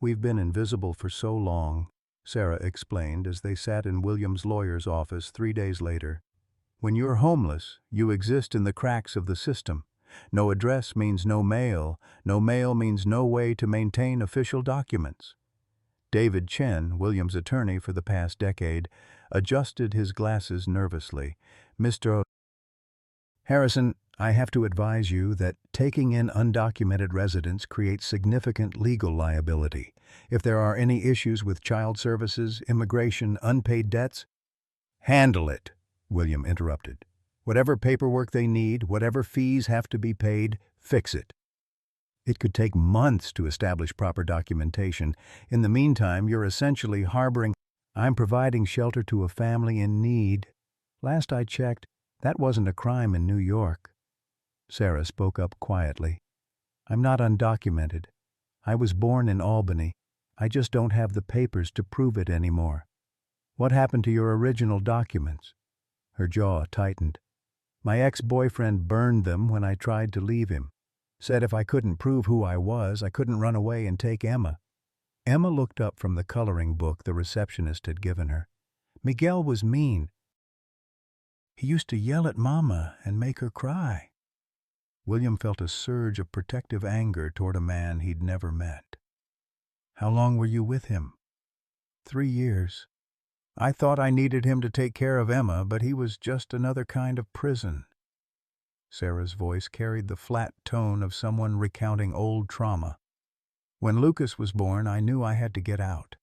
"We've been invisible for so long," Sarah explained as they sat in William's lawyer's office 3 days later. "When you're homeless, you exist in the cracks of the system. No address means no mail means no way to maintain official documents." David Chen, William's attorney for the past decade, adjusted his glasses nervously. "Mr. Harrison, I have to advise you that taking in undocumented residents creates significant legal liability. If there are any issues with child services, immigration, unpaid debts—" "Handle it," William interrupted. "Whatever paperwork they need, whatever fees have to be paid, fix it. It could take months to establish proper documentation. In the meantime, you're essentially harboring—" "I'm providing shelter to a family in need. Last I checked, that wasn't a crime in New York." Sarah spoke up quietly. "I'm not undocumented. I was born in Albany. I just don't have the papers to prove it anymore." "What happened to your original documents?" Her jaw tightened. "My ex-boyfriend burned them when I tried to leave him. Said if I couldn't prove who I was, I couldn't run away and take Emma." Emma looked up from the coloring book the receptionist had given her. "Miguel was mean. He used to yell at Mama and make her cry." William felt a surge of protective anger toward a man he'd never met. How long were you with him? 3 years. I thought I needed him to take care of Emma, but he was just another kind of prison. Sarah's voice carried the flat tone of someone recounting old trauma. When Lucas was born, I knew I had to get out.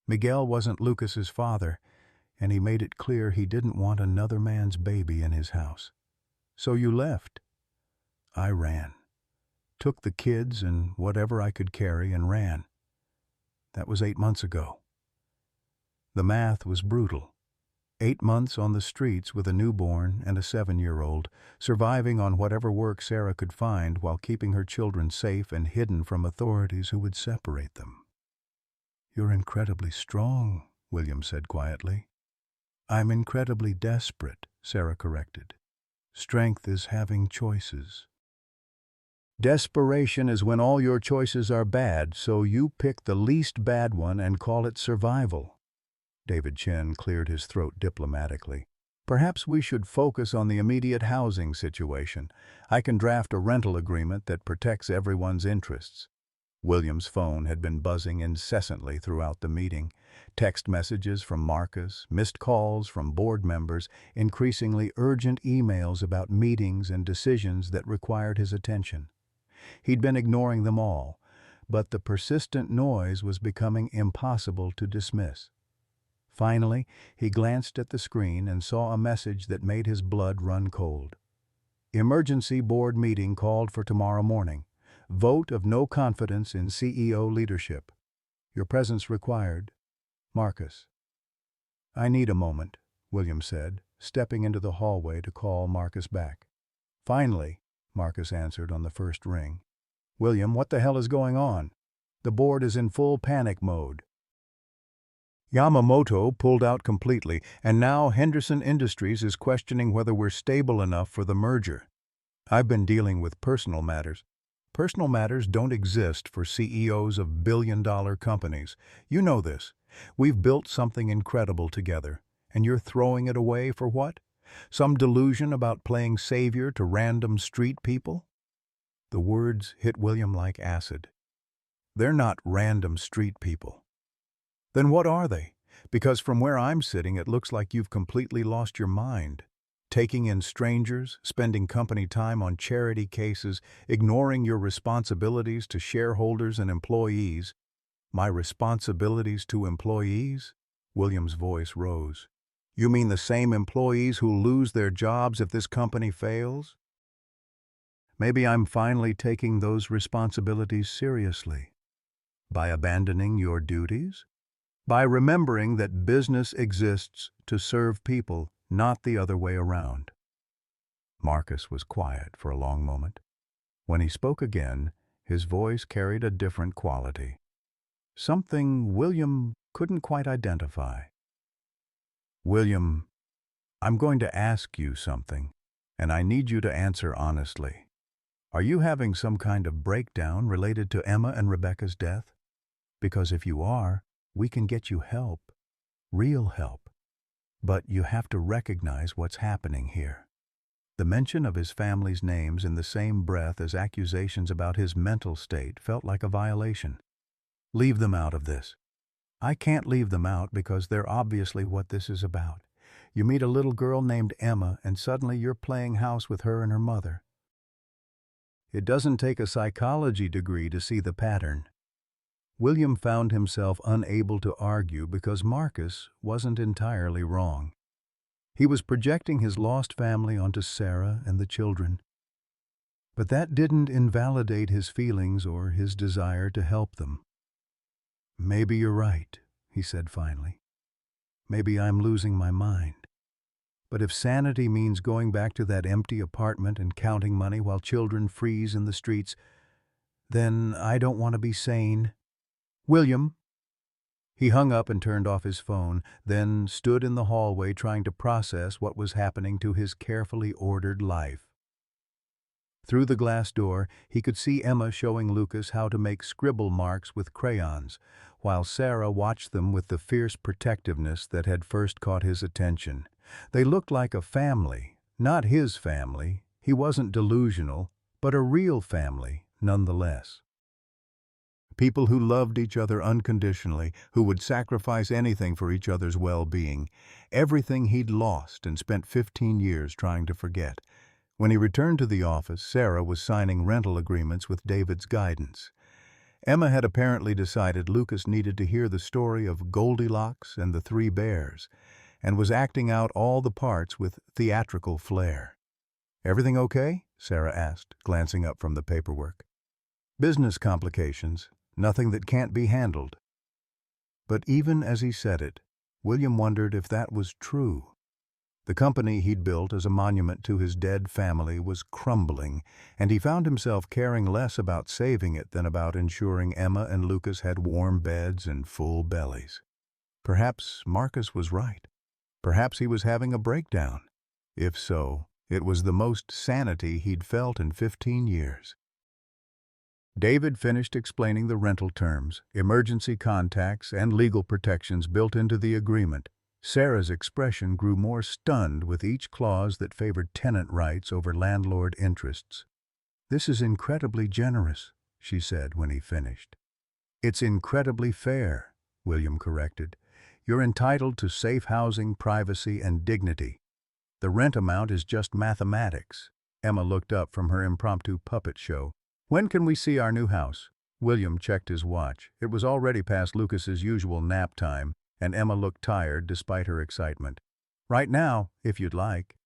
Miguel wasn't Lucas's father, and he made it clear he didn't want another man's baby in his house. So you left. I ran. Took the kids and whatever I could carry and ran. That was 8 months ago. The math was brutal. 8 months on the streets with a newborn and a 7-year-old, surviving on whatever work Sarah could find while keeping her children safe and hidden from authorities who would separate them. You're incredibly strong, William said quietly. I'm incredibly desperate, Sarah corrected. Strength is having choices. Desperation is when all your choices are bad, so you pick the least bad one and call it survival. David Chen cleared his throat diplomatically. Perhaps we should focus on the immediate housing situation. I can draft a rental agreement that protects everyone's interests. William's phone had been buzzing incessantly throughout the meeting. Text messages from Marcus, missed calls from board members, increasingly urgent emails about meetings and decisions that required his attention. He'd been ignoring them all, but the persistent noise was becoming impossible to dismiss. Finally, he glanced at the screen and saw a message that made his blood run cold. Emergency board meeting called for tomorrow morning. Vote of no confidence in CEO leadership. Your presence required. Marcus. I need a moment, William said, stepping into the hallway to call Marcus back. Finally, Marcus answered on the first ring. William, what the hell is going on? The board is in full panic mode. Yamamoto pulled out completely, and now Henderson Industries is questioning whether we're stable enough for the merger. I've been dealing with personal matters. Personal matters don't exist for CEOs of billion-dollar companies. You know this. We've built something incredible together, and you're throwing it away for what? Some delusion about playing savior to random street people? The words hit William like acid. They're not random street people. Then what are they? Because from where I'm sitting, it looks like you've completely lost your mind. Taking in strangers, spending company time on charity cases, ignoring your responsibilities to shareholders and employees. My responsibilities to employees? William's voice rose. You mean the same employees who lose their jobs if this company fails? Maybe I'm finally taking those responsibilities seriously. By abandoning your duties? By remembering that business exists to serve people, not the other way around. Marcus was quiet for a long moment. When he spoke again, his voice carried a different quality. Something William couldn't quite identify. William, I'm going to ask you something, and I need you to answer honestly. Are you having some kind of breakdown related to Emma and Rebecca's death? Because if you are, we can get you help. Real help. But you have to recognize what's happening here. The mention of his family's names in the same breath as accusations about his mental state felt like a violation. Leave them out of this. I can't leave them out because they're obviously what this is about. You meet a little girl named Emma and suddenly you're playing house with her and her mother. It doesn't take a psychology degree to see the pattern. William found himself unable to argue because Marcus wasn't entirely wrong. He was projecting his lost family onto Sarah and the children. But that didn't invalidate his feelings or his desire to help them. Maybe you're right, he said finally. Maybe I'm losing my mind. But if sanity means going back to that empty apartment and counting money while children freeze in the streets, then I don't want to be sane. William. He hung up and turned off his phone, then stood in the hallway trying to process what was happening to his carefully ordered life. Through the glass door, he could see Emma showing Lucas how to make scribble marks with crayons, while Sarah watched them with the fierce protectiveness that had first caught his attention. They looked like a family, not his family. He wasn't delusional, but a real family nonetheless. People who loved each other unconditionally, who would sacrifice anything for each other's well-being. Everything he'd lost and spent 15 years trying to forget. When he returned to the office, Sarah was signing rental agreements with David's guidance. Emma had apparently decided Lucas needed to hear the story of Goldilocks and the Three Bears, and was acting out all the parts with theatrical flair. "Everything okay?" Sarah asked, glancing up from the paperwork. "Business complications. Nothing that can't be handled." But even as he said it, William wondered if that was true. The company he'd built as a monument to his dead family was crumbling, and he found himself caring less about saving it than about ensuring Emma and Lucas had warm beds and full bellies. Perhaps Marcus was right. Perhaps he was having a breakdown. If so, it was the most sanity he'd felt in 15 years. David finished explaining the rental terms, emergency contacts, and legal protections built into the agreement. Sarah's expression grew more stunned with each clause that favored tenant rights over landlord interests. "This is incredibly generous," she said when he finished. "It's incredibly fair," William corrected. "You're entitled to safe housing, privacy, and dignity. The rent amount is just mathematics." Emma looked up from her impromptu puppet show. "When can we see our new house?" William checked his watch. It was already past Lucas's usual nap time, and Emma looked tired despite her excitement. "Right now, if you'd like."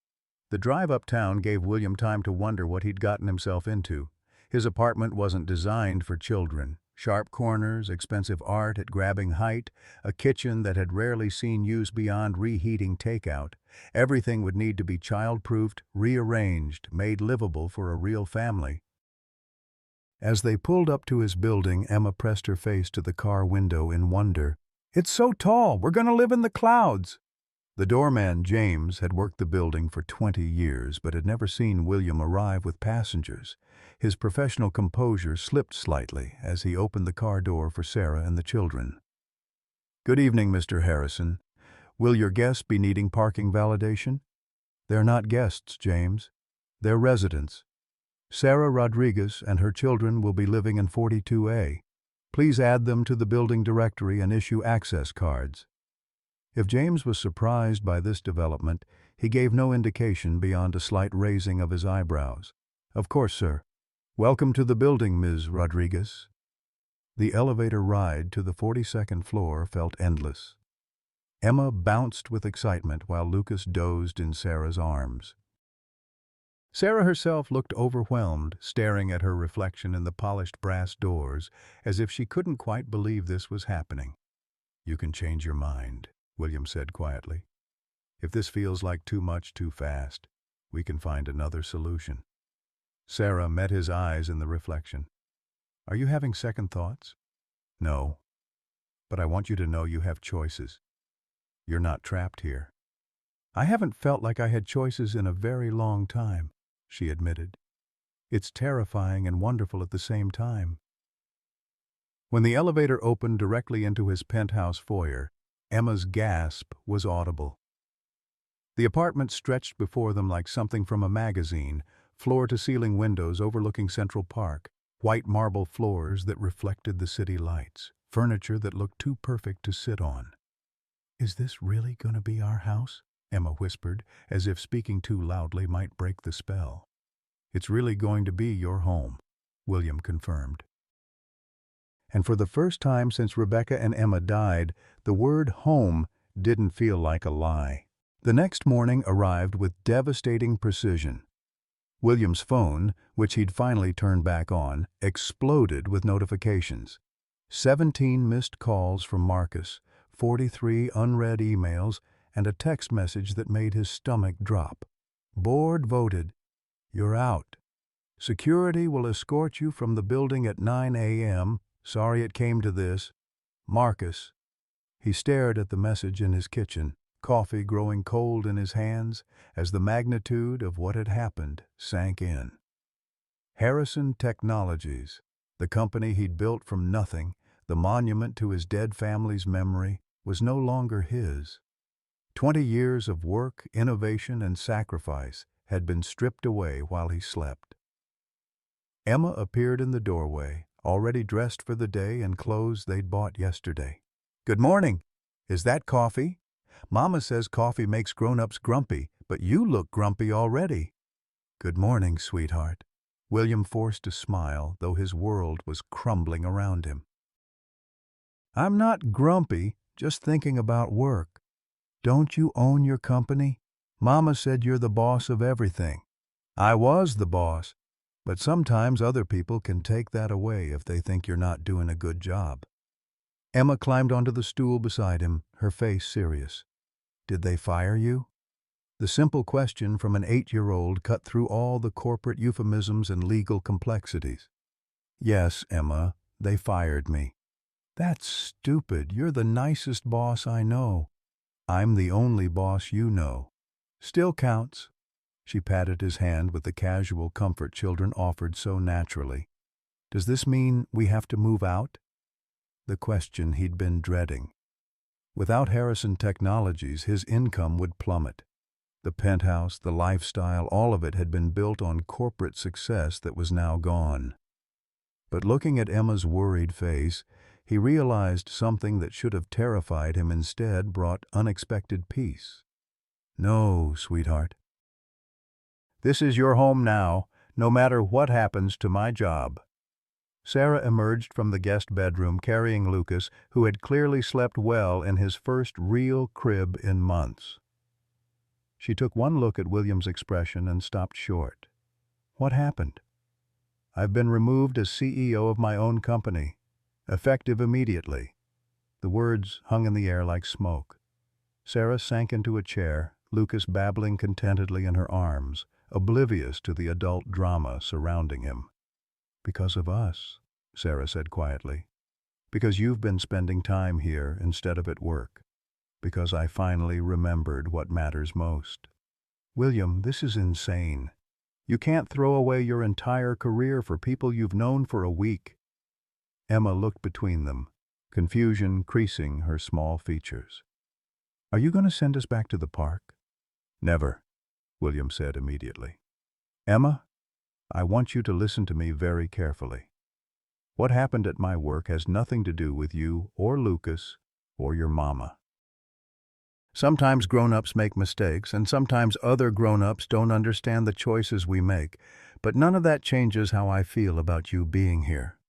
The drive uptown gave William time to wonder what he'd gotten himself into. His apartment wasn't designed for children. Sharp corners, expensive art at grabbing height, a kitchen that had rarely seen use beyond reheating takeout. Everything would need to be child-proofed, rearranged, made livable for a real family. As they pulled up to his building, Emma pressed her face to the car window in wonder. "It's so tall! We're going to live in the clouds!" The doorman, James, had worked the building for 20 years, but had never seen William arrive with passengers. His professional composure slipped slightly as he opened the car door for Sarah and the children. "Good evening, Mr. Harrison. Will your guests be needing parking validation?" "They're not guests, James. They're residents. Sarah Rodriguez and her children will be living in 42A. Please add them to the building directory and issue access cards." If James was surprised by this development, he gave no indication beyond a slight raising of his eyebrows. "Of course, sir. Welcome to the building, Ms. Rodriguez." The elevator ride to the 42nd floor felt endless. Emma bounced with excitement while Lucas dozed in Sarah's arms. Sarah herself looked overwhelmed, staring at her reflection in the polished brass doors, as if she couldn't quite believe this was happening. "You can change your mind," William said quietly. "If this feels like too much too fast, we can find another solution." Sarah met his eyes in the reflection. "Are you having second thoughts?" "No. But I want you to know you have choices. You're not trapped here." "I haven't felt like I had choices in a very long time," she admitted. "It's terrifying and wonderful at the same time." When the elevator opened directly into his penthouse foyer, Emma's gasp was audible. The apartment stretched before them like something from a magazine, floor-to-ceiling windows overlooking Central Park, white marble floors that reflected the city lights, furniture that looked too perfect to sit on. "Is this really going to be our house?" Emma whispered, as if speaking too loudly might break the spell. "It's really going to be your home," William confirmed. And for the first time since Rebecca and Emma died, the word home didn't feel like a lie. The next morning arrived with devastating precision. William's phone, which he'd finally turned back on, exploded with notifications. 17 missed calls from Marcus, 43 unread emails, and a text message that made his stomach drop. "Board voted. You're out. Security will escort you from the building at 9 a.m. Sorry it came to this. Marcus." He stared at the message in his kitchen, coffee growing cold in his hands as the magnitude of what had happened sank in. Harrison Technologies, the company he'd built from nothing, the monument to his dead family's memory, was no longer his. 20 years of work, innovation, and sacrifice had been stripped away while he slept. Emma appeared in the doorway, already dressed for the day in clothes they'd bought yesterday. "Good morning. Is that coffee? Mama says coffee makes grown-ups grumpy, but you look grumpy already." "Good morning, sweetheart." William forced a smile, though his world was crumbling around him. "I'm not grumpy, just thinking about work. Don't you own your company? Mama said you're the boss of everything." "I was the boss, but sometimes other people can take that away if they think you're not doing a good job." Emma climbed onto the stool beside him, her face serious. "Did they fire you?" The simple question from an 8-year-old cut through all the corporate euphemisms and legal complexities. "Yes, Emma, they fired me." "That's stupid. You're the nicest boss I know." "I'm the only boss you know." "Still counts." She patted his hand with the casual comfort children offered so naturally. "Does this mean we have to move out?" The question he'd been dreading. Without Harrison Technologies, his income would plummet. The penthouse, the lifestyle, all of it had been built on corporate success that was now gone. But looking at Emma's worried face, he realized something that should have terrified him instead brought unexpected peace. "No, sweetheart. This is your home now, no matter what happens to my job." Sarah emerged from the guest bedroom carrying Lucas, who had clearly slept well in his first real crib in months. She took one look at William's expression and stopped short. "What happened?" "I've been removed as CEO of my own company, effective immediately." The words hung in the air like smoke. Sarah sank into a chair, Lucas babbling contentedly in her arms, oblivious to the adult drama surrounding him. "Because of us," Sarah said quietly. "Because you've been spending time here instead of at work. Because I finally remembered what matters most." "William, this is insane. You can't throw away your entire career for people you've known for a week." Emma looked between them, confusion creasing her small features. "Are you going to send us back to the park?" "Never," William said immediately. "Emma, I want you to listen to me very carefully. What happened at my work has nothing to do with you or Lucas or your mama. Sometimes grown-ups make mistakes, and sometimes other grown-ups don't understand the choices we make, but none of that changes how I feel about you being here."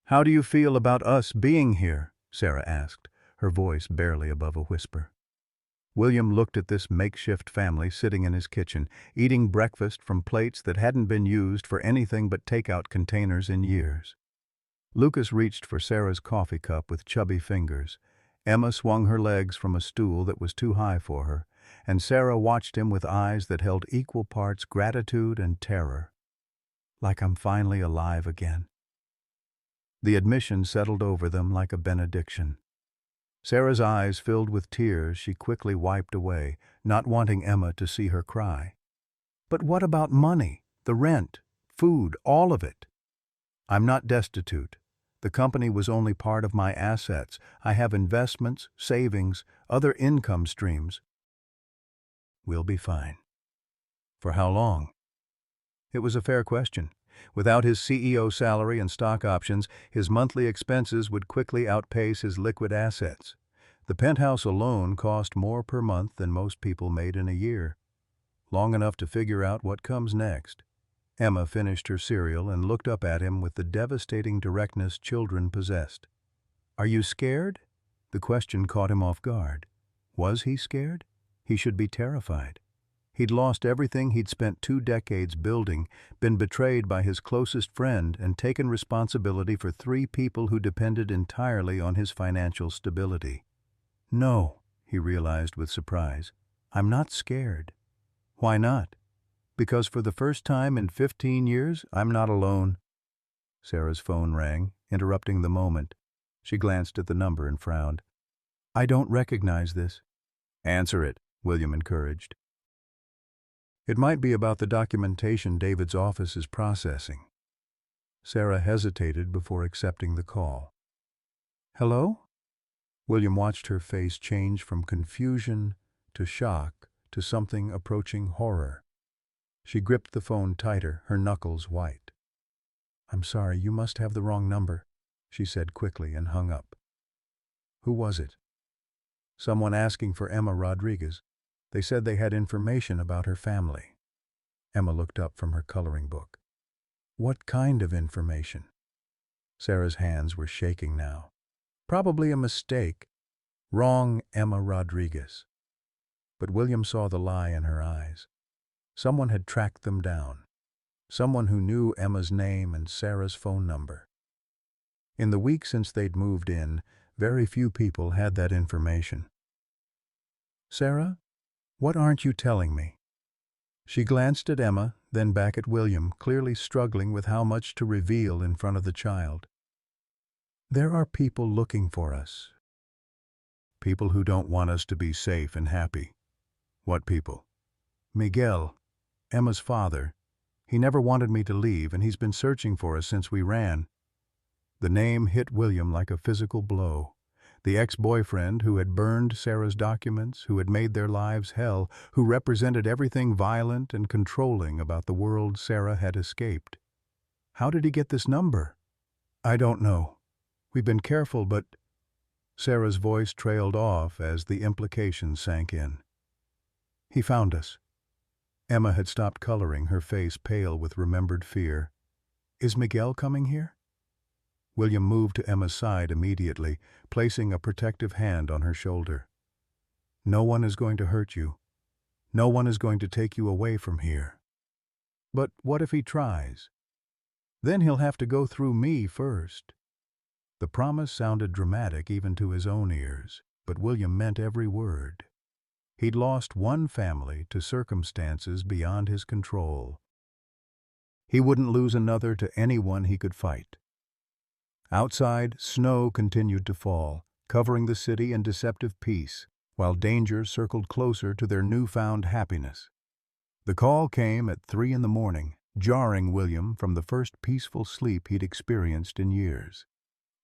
"How do you feel about us being here?" Sarah asked, her voice barely above a whisper. William looked at this makeshift family sitting in his kitchen, eating breakfast from plates that hadn't been used for anything but takeout containers in years. Lucas reached for Sarah's coffee cup with chubby fingers. Emma swung her legs from a stool that was too high for her, and Sarah watched him with eyes that held equal parts gratitude and terror. "Like I'm finally alive again." The admission settled over them like a benediction. Sarah's eyes filled with tears she quickly wiped away, not wanting Emma to see her cry. "But what about money, the rent, food, all of it?" "I'm not destitute. The company was only part of my assets. I have investments, savings, other income streams." "We'll be fine." "For how long?" It was a fair question. Without his CEO salary and stock options, his monthly expenses would quickly outpace his liquid assets. The penthouse alone cost more per month than most people made in a year. Long enough to figure out what comes next. Emma finished her cereal and looked up at him with the devastating directness children possessed. "Are you scared?" The question caught him off guard. Was he scared? He should be terrified. He'd lost everything he'd spent 2 decades building, been betrayed by his closest friend, and taken responsibility for 3 people who depended entirely on his financial stability. "No," he realized with surprise. "I'm not scared." "Why not?" "Because for the first time in 15 years, I'm not alone." Sarah's phone rang, interrupting the moment. She glanced at the number and frowned. "I don't recognize this." "Answer it," William encouraged. "It might be about the documentation David's office is processing." Sarah hesitated before accepting the call. "Hello?" William watched her face change from confusion to shock to something approaching horror. She gripped the phone tighter, her knuckles white. I'm sorry, you must have the wrong number, she said quickly and hung up. Who was it? Someone asking for Emma Rodriguez. They said they had information about her family. Emma looked up from her coloring book. What kind of information? Sarah's hands were shaking now. Probably a mistake. Wrong Emma Rodriguez. But William saw the lie in her eyes. Someone had tracked them down. Someone who knew Emma's name and Sarah's phone number. In the week since they'd moved in, very few people had that information. Sarah, what aren't you telling me? She glanced at Emma, then back at William, clearly struggling with how much to reveal in front of the child. There are people looking for us. People who don't want us to be safe and happy. What people? Miguel, Emma's father. He never wanted me to leave, and he's been searching for us since we ran. The name hit William like a physical blow. The ex-boyfriend who had burned Sarah's documents, who had made their lives hell, who represented everything violent and controlling about the world Sarah had escaped. How did he get this number? I don't know. We've been careful, but... Sarah's voice trailed off as the implications sank in. He found us. Emma had stopped coloring, her face pale with remembered fear. Is Miguel coming here? William moved to Emma's side immediately, placing a protective hand on her shoulder. No one is going to hurt you. No one is going to take you away from here. But what if he tries? Then he'll have to go through me first. The promise sounded dramatic even to his own ears, but William meant every word. He'd lost one family to circumstances beyond his control. He wouldn't lose another to anyone he could fight. Outside, snow continued to fall, covering the city in deceptive peace, while danger circled closer to their newfound happiness. The call came at 3 a.m, jarring William from the first peaceful sleep he'd experienced in years.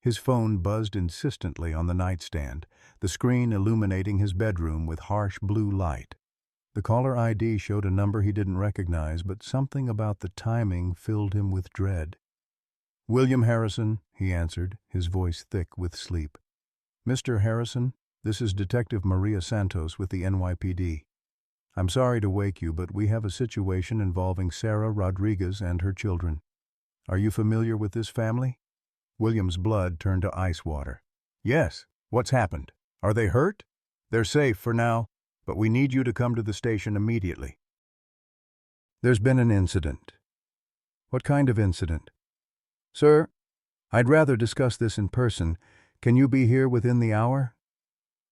His phone buzzed insistently on the nightstand, the screen illuminating his bedroom with harsh blue light. The caller ID showed a number he didn't recognize, but something about the timing filled him with dread. William Harrison, he answered, his voice thick with sleep. Mr. Harrison, this is Detective Maria Santos with the NYPD. I'm sorry to wake you, but we have a situation involving Sarah Rodriguez and her children. Are you familiar with this family? William's blood turned to ice water. Yes. What's happened? Are they hurt? They're safe for now, but we need you to come to the station immediately. There's been an incident. What kind of incident? Sir, I'd rather discuss this in person. Can you be here within the hour?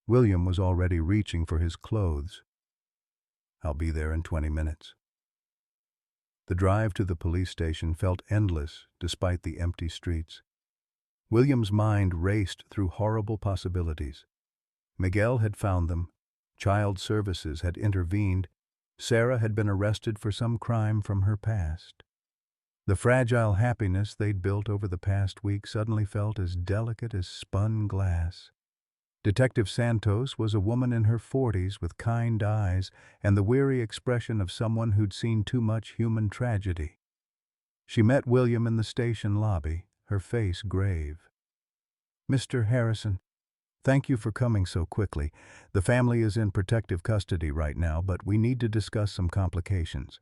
William was already reaching for his clothes. I'll be there in 20 minutes. The drive to the police station felt endless despite the empty streets. William's mind raced through horrible possibilities. Miguel had found them. Child Services had intervened. Sarah had been arrested for some crime from her past. The fragile happiness they'd built over the past week suddenly felt as delicate as spun glass. Detective Santos was a woman in her 40s with kind eyes and the weary expression of someone who'd seen too much human tragedy. She met William in the station lobby, her face grave. Mr. Harrison, thank you for coming so quickly. The family is in protective custody right now, but we need to discuss some complications.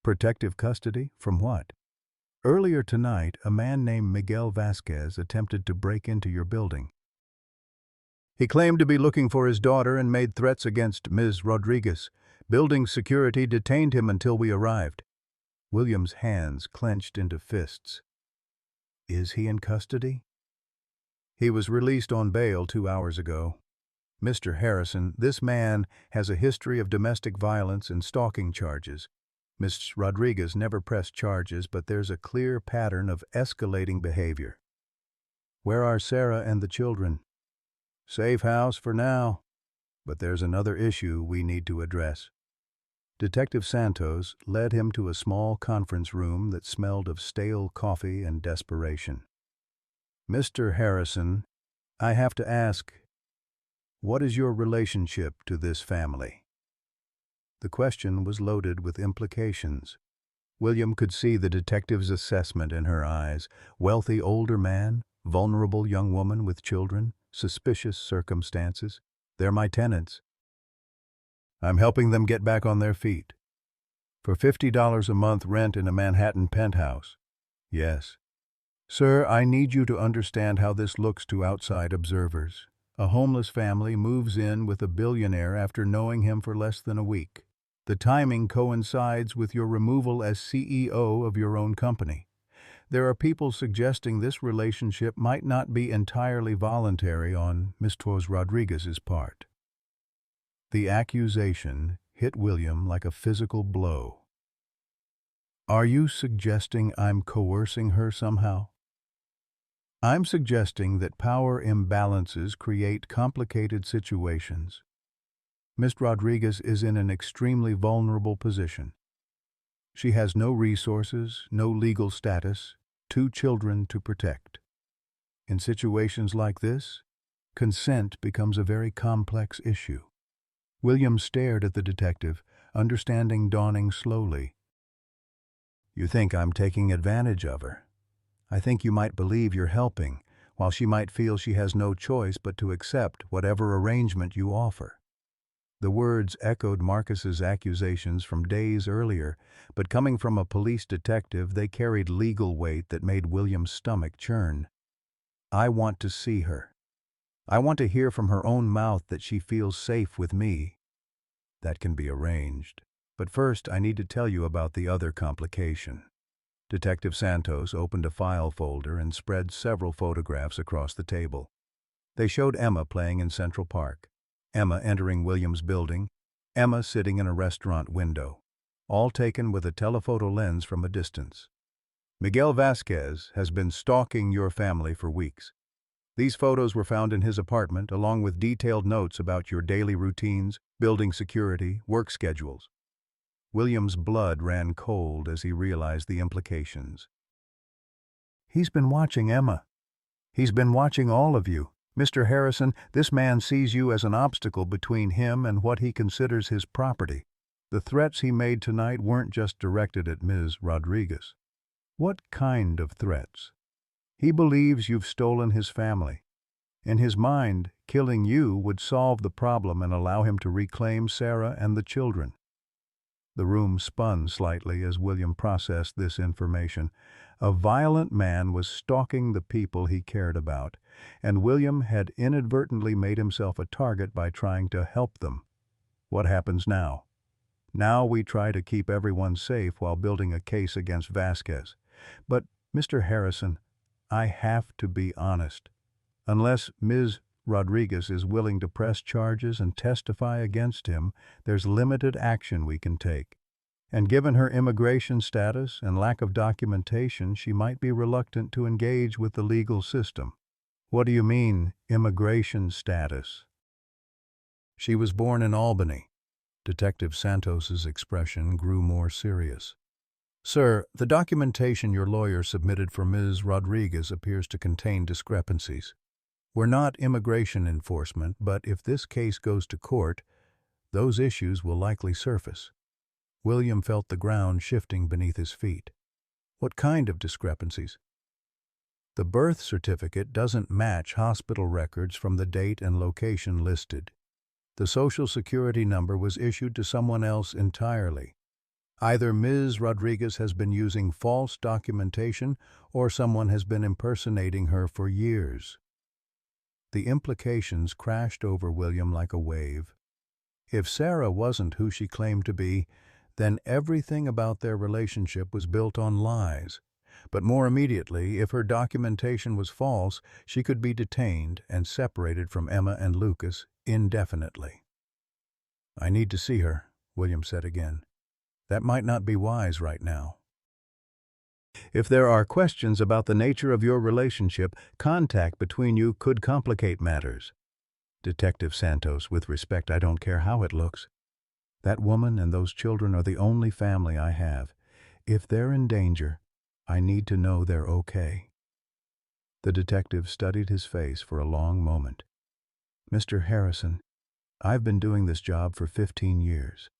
Protective custody? From what? Earlier tonight, a man named Miguel Vasquez attempted to break into your building. He claimed to be looking for his daughter and made threats against Ms. Rodriguez. Building security detained him until we arrived. William's hands clenched into fists. Is he in custody? He was released on bail 2 hours ago. Mr. Harrison, this man has a history of domestic violence and stalking charges. Ms. Rodriguez never pressed charges, but there's a clear pattern of escalating behavior. Where are Sarah and the children? Safe house for now, but there's another issue we need to address. Detective Santos led him to a small conference room that smelled of stale coffee and desperation. Mr. Harrison, I have to ask, what is your relationship to this family? The question was loaded with implications. William could see the detective's assessment in her eyes. Wealthy older man, vulnerable young woman with children, suspicious circumstances. They're my tenants. I'm helping them get back on their feet. For $50 a month rent in a Manhattan penthouse. Yes. Sir, I need you to understand how this looks to outside observers. A homeless family moves in with a billionaire after knowing him for less than a week. The timing coincides with your removal as CEO of your own company. There are people suggesting this relationship might not be entirely voluntary on Mr. Rodriguez's part. The accusation hit William like a physical blow. Are you suggesting I'm coercing her somehow? I'm suggesting that power imbalances create complicated situations. Ms. Rodriguez is in an extremely vulnerable position. She has no resources, no legal status, 2 children to protect. In situations like this, consent becomes a very complex issue. William stared at the detective, understanding dawning slowly. You think I'm taking advantage of her? I think you might believe you're helping, while she might feel she has no choice but to accept whatever arrangement you offer. The words echoed Marcus's accusations from days earlier, but coming from a police detective, they carried legal weight that made William's stomach churn. I want to see her. I want to hear from her own mouth that she feels safe with me. That can be arranged. But first, I need to tell you about the other complication. Detective Santos opened a file folder and spread several photographs across the table. They showed Emma playing in Central Park, Emma entering William's building, Emma sitting in a restaurant window, all taken with a telephoto lens from a distance. Miguel Vasquez has been stalking your family for weeks. These photos were found in his apartment, along with detailed notes about your daily routines, building security, work schedules. William's blood ran cold as he realized the implications. He's been watching Emma. He's been watching all of you. Mr. Harrison, this man sees you as an obstacle between him and what he considers his property. The threats he made tonight weren't just directed at Ms. Rodriguez. What kind of threats? He believes you've stolen his family. In his mind, killing you would solve the problem and allow him to reclaim Sarah and the children. The room spun slightly as William processed this information. A violent man was stalking the people he cared about, and William had inadvertently made himself a target by trying to help them. What happens now? Now we try to keep everyone safe while building a case against Vasquez. But, Mr. Harrison, I have to be honest. Unless Ms. Rodriguez is willing to press charges and testify against him, there's limited action we can take. And given her immigration status and lack of documentation, she might be reluctant to engage with the legal system. What do you mean, immigration status? She was born in Albany. Detective Santos's expression grew more serious. Sir, the documentation your lawyer submitted for Ms. Rodriguez appears to contain discrepancies. We're not immigration enforcement, but if this case goes to court, those issues will likely surface. William felt the ground shifting beneath his feet. What kind of discrepancies? The birth certificate doesn't match hospital records from the date and location listed. The Social Security number was issued to someone else entirely. Either Ms. Rodriguez has been using false documentation or someone has been impersonating her for years. The implications crashed over William like a wave. If Sarah wasn't who she claimed to be, then everything about their relationship was built on lies. But more immediately, if her documentation was false, she could be detained and separated from Emma and Lucas indefinitely. I need to see her, William said again. That might not be wise right now. If there are questions about the nature of your relationship, contact between you could complicate matters. Detective Santos, with respect, I don't care how it looks. That woman and those children are the only family I have. If they're in danger, I need to know they're okay. The detective studied his face for a long moment. Mr. Harrison, I've been doing this job for 15 years.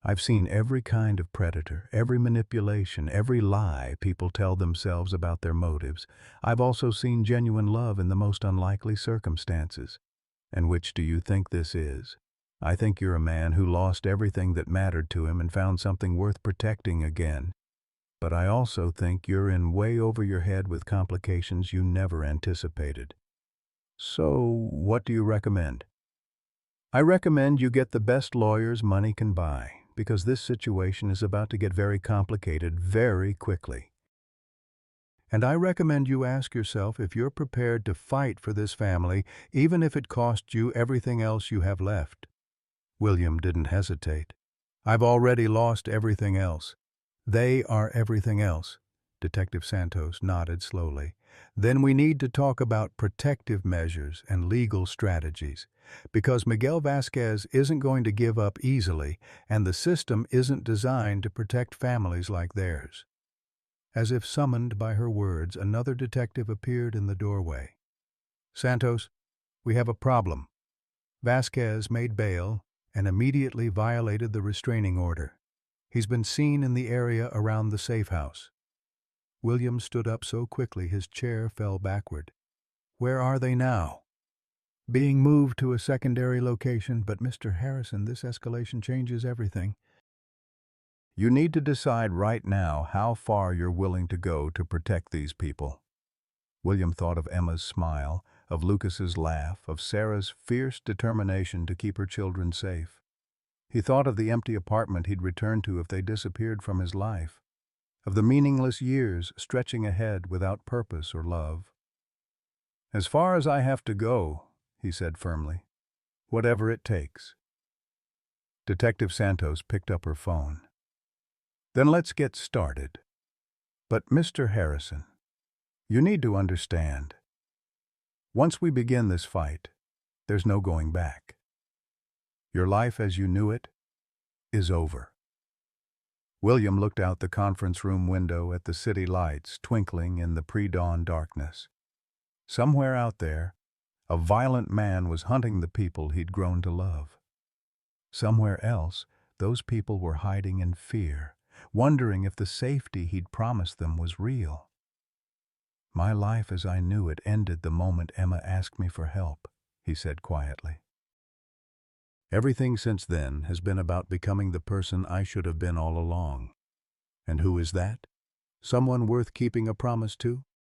I've seen every kind of predator, every manipulation, every lie people tell themselves about their motives. I've also seen genuine love in the most unlikely circumstances. And which do you think this is? I think you're a man who lost everything that mattered to him and found something worth protecting again. But I also think you're in way over your head with complications you never anticipated. So, what do you recommend? I recommend you get the best lawyers money can buy, because this situation is about to get very complicated very quickly. And I recommend you ask yourself if you're prepared to fight for this family, even if it costs you everything else you have left. William didn't hesitate. I've already lost everything else. They are everything else. Detective Santos nodded slowly. Then we need to talk about protective measures and legal strategies, because Miguel Vasquez isn't going to give up easily, and the system isn't designed to protect families like theirs. As if summoned by her words, another detective appeared in the doorway. Santos, we have a problem. Vasquez made bail and immediately violated the restraining order. He's been seen in the area around the safe house. William stood up so quickly his chair fell backward. Where are they now? Being moved to a secondary location, but Mr. Harrison, this escalation changes everything. You need to decide right now how far you're willing to go to protect these people. William thought of Emma's smile, of Lucas's laugh, of Sarah's fierce determination to keep her children safe. He thought of the empty apartment he'd return to if they disappeared from his life, of the meaningless years stretching ahead without purpose or love. As far as I have to go, he said firmly, whatever it takes. Detective Santos picked up her phone. Then let's get started. But Mr. Harrison, you need to understand. Once we begin this fight, there's no going back. Your life as you knew it is over. William looked out the conference room window at the city lights twinkling in the pre-dawn darkness. Somewhere out there, a violent man was hunting the people he'd grown to love. Somewhere else, those people were hiding in fear, wondering if the safety he'd promised them was real. My life as I knew it ended the moment Emma asked me for help, he said quietly. Everything since then has been about becoming the person I should have been all along. And who is that? Someone worth keeping a promise to?